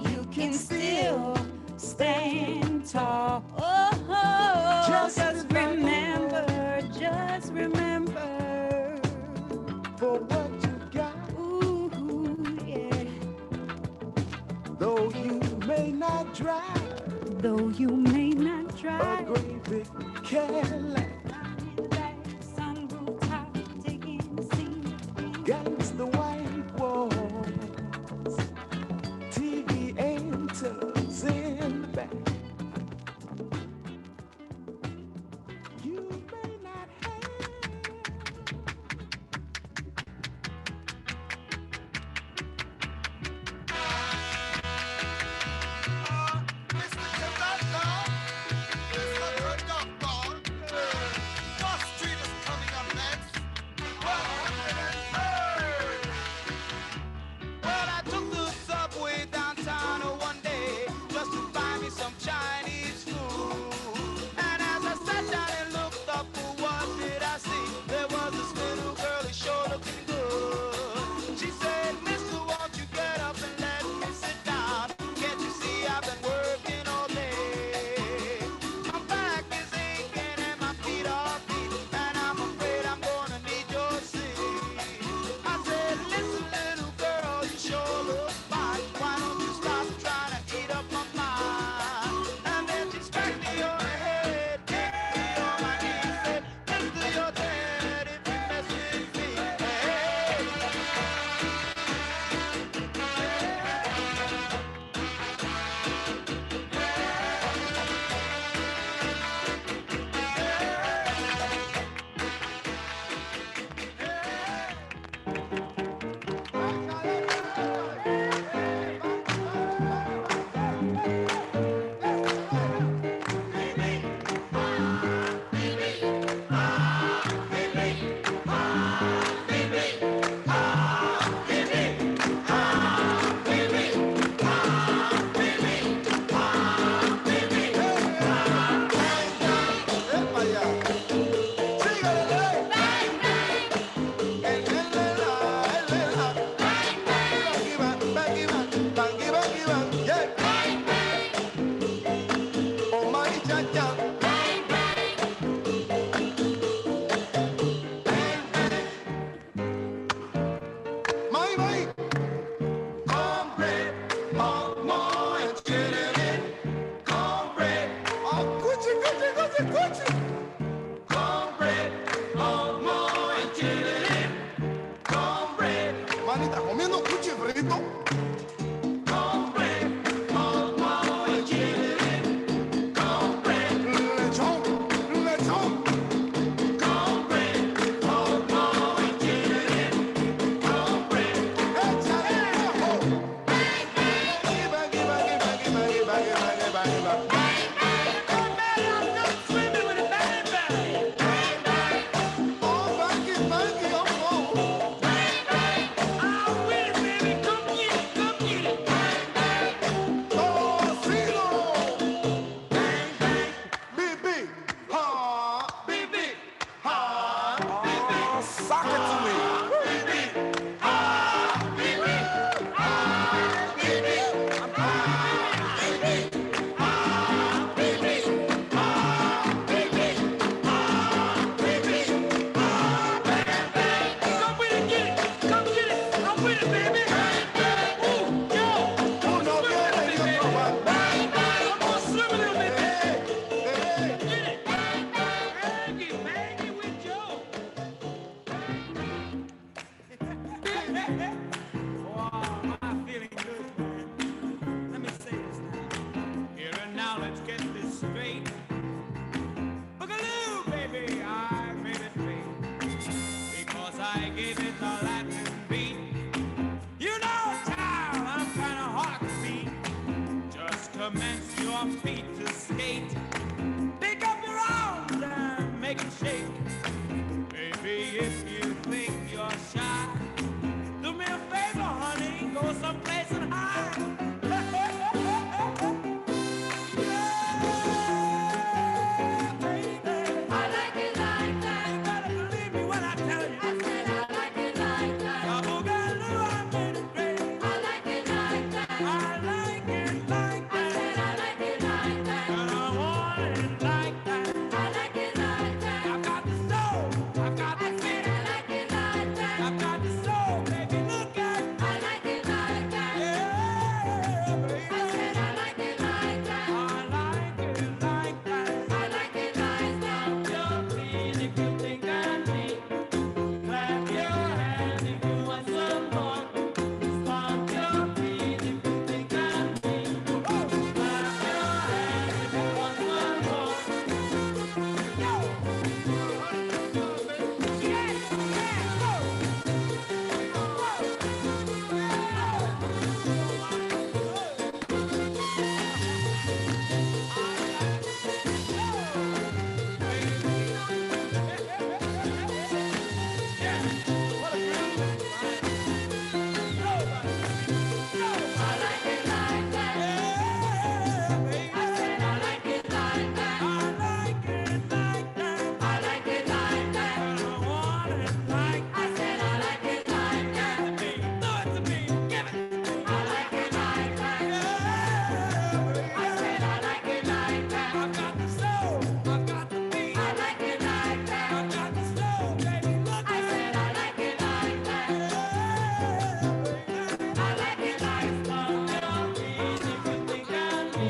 you can still stand tall. Oh, just remember for what you got. Ooh, yeah. Though you may not drive a great big Cadillac, sunroof top, digging the scene, gangsta white walls, TV antennas in the back. You may not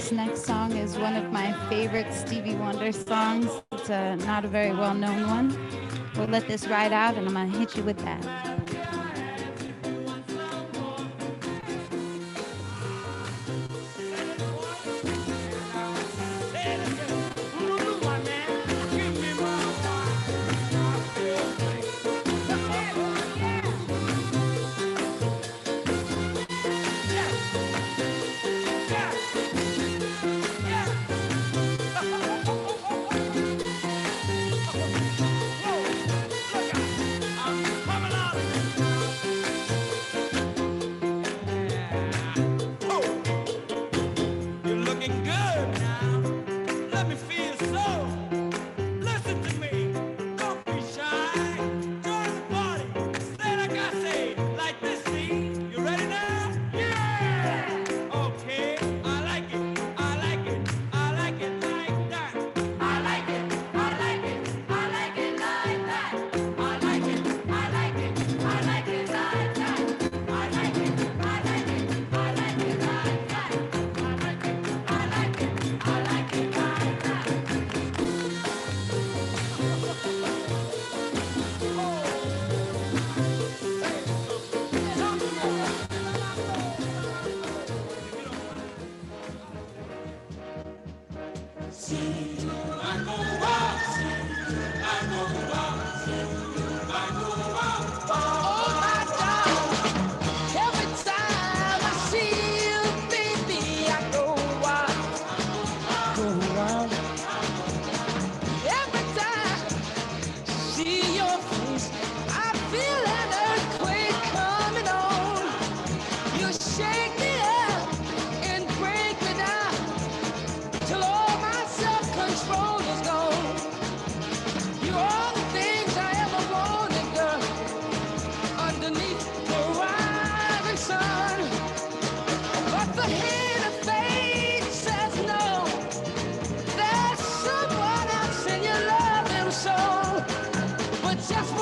This next song is one of my favorite Stevie Wonder songs. It's not a very well-known one. We'll let this ride out and I'm gonna hit you with that. Coming out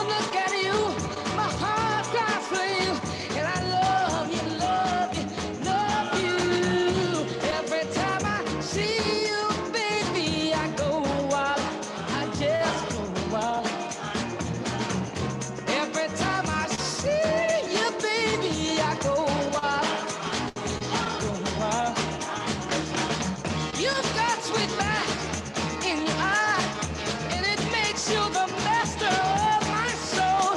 I look at you, my heart cries for you, and I love you, love you, love you. Every time I see you, baby, I go wild. I just go wild. Every time I see you, baby, I go wild. Go wild. You've got sweet light in your eye, and it makes you the master of my soul.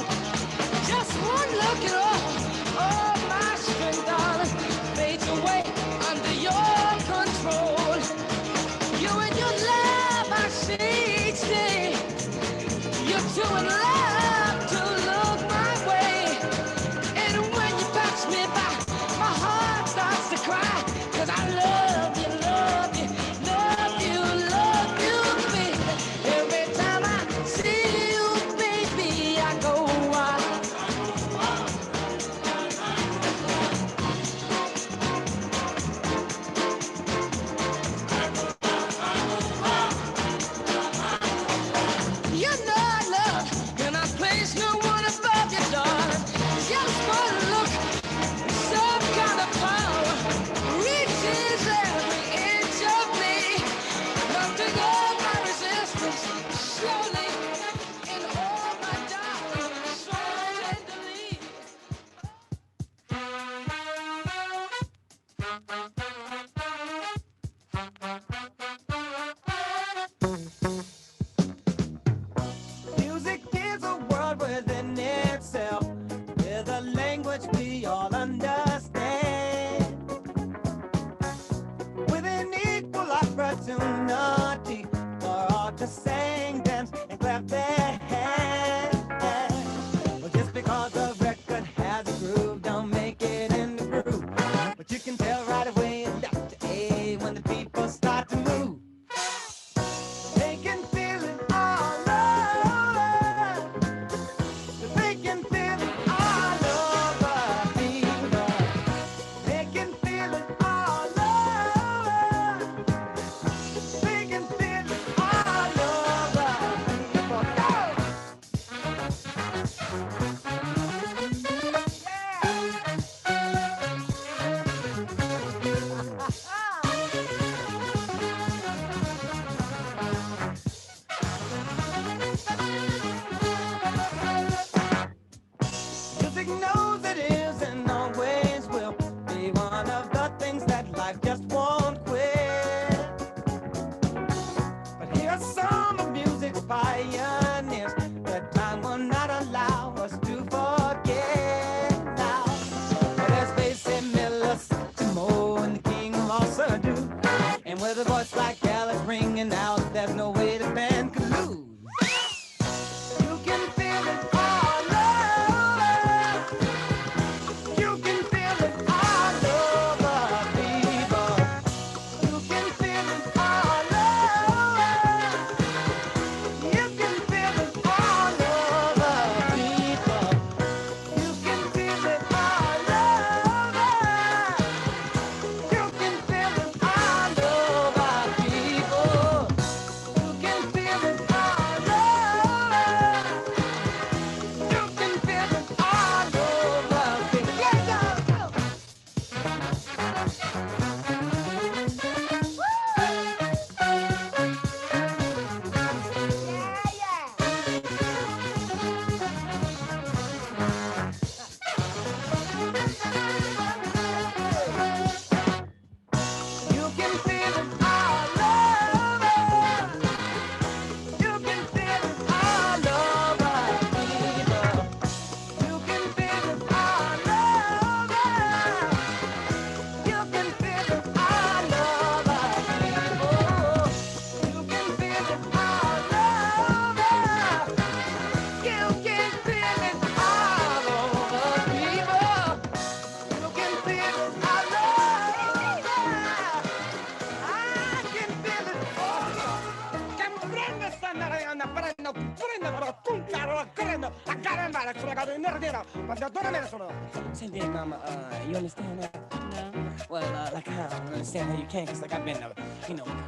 Send it, mama. You understand that? No. Well, like I don't understand how you can, cause like I've been to,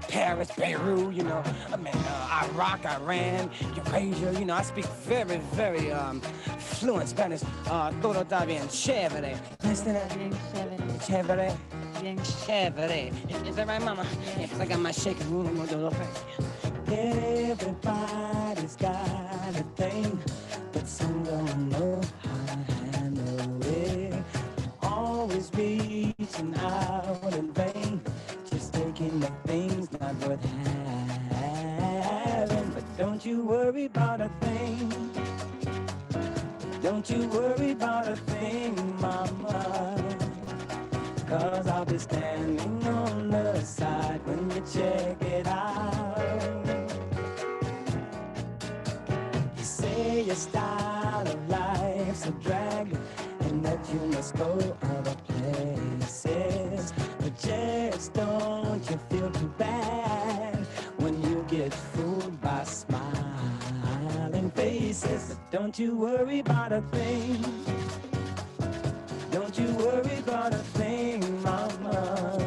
Paris, Beirut, I've been Iraq, Iran, Eurasia, I speak very, very fluent Spanish. Todo está bien chévere. Understand that? Bien chévere. Bien chévere. Is that right, mama? Yeah, cause I got my shaking room with those things. Everybody's got a thing, but some don't know how to handle it. Always reaching out in vain, just thinking that things not worth having. But don't you worry about a thing. Don't you worry about a thing, mama. Cause I'll be standing on the side when you check it out. You say your style of life's a drag and that you must go other places, but just don't you feel too bad when you get fooled by smiling faces. But don't you worry about a thing. Don't you worry about a thing, mama.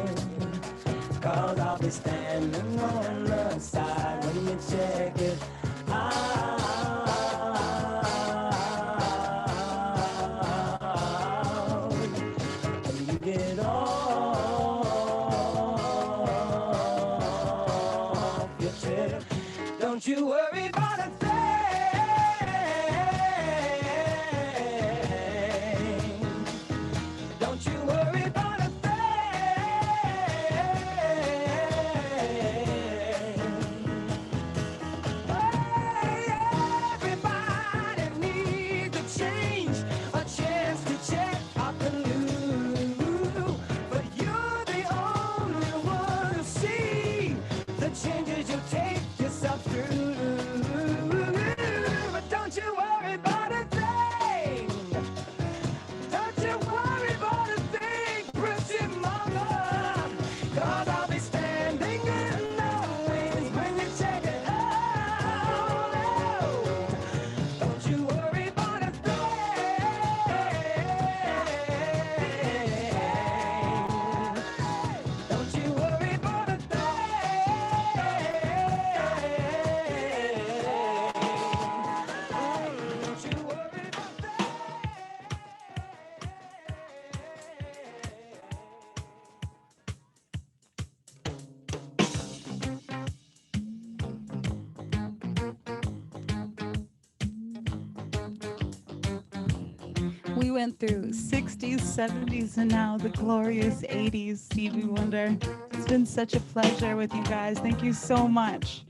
Cause I'll be standing on the side when you check it out. When you get off your trip, don't you worry about a thing. Don't you worry about a everybody needs a change, a chance to check out the new. But you're the only one to see the changes you take yourself through. But don't you worry about a thing. Don't you worry about a thing, pretty mama. Cause I'll be standing in the wings when you check it out. Don't you worry about a thing. Don't you worry about a thing. Don't you worry about We went through 60s, 70s, and now the glorious 80s, Stevie Wonder. It's been such a pleasure with you guys. Thank you so much.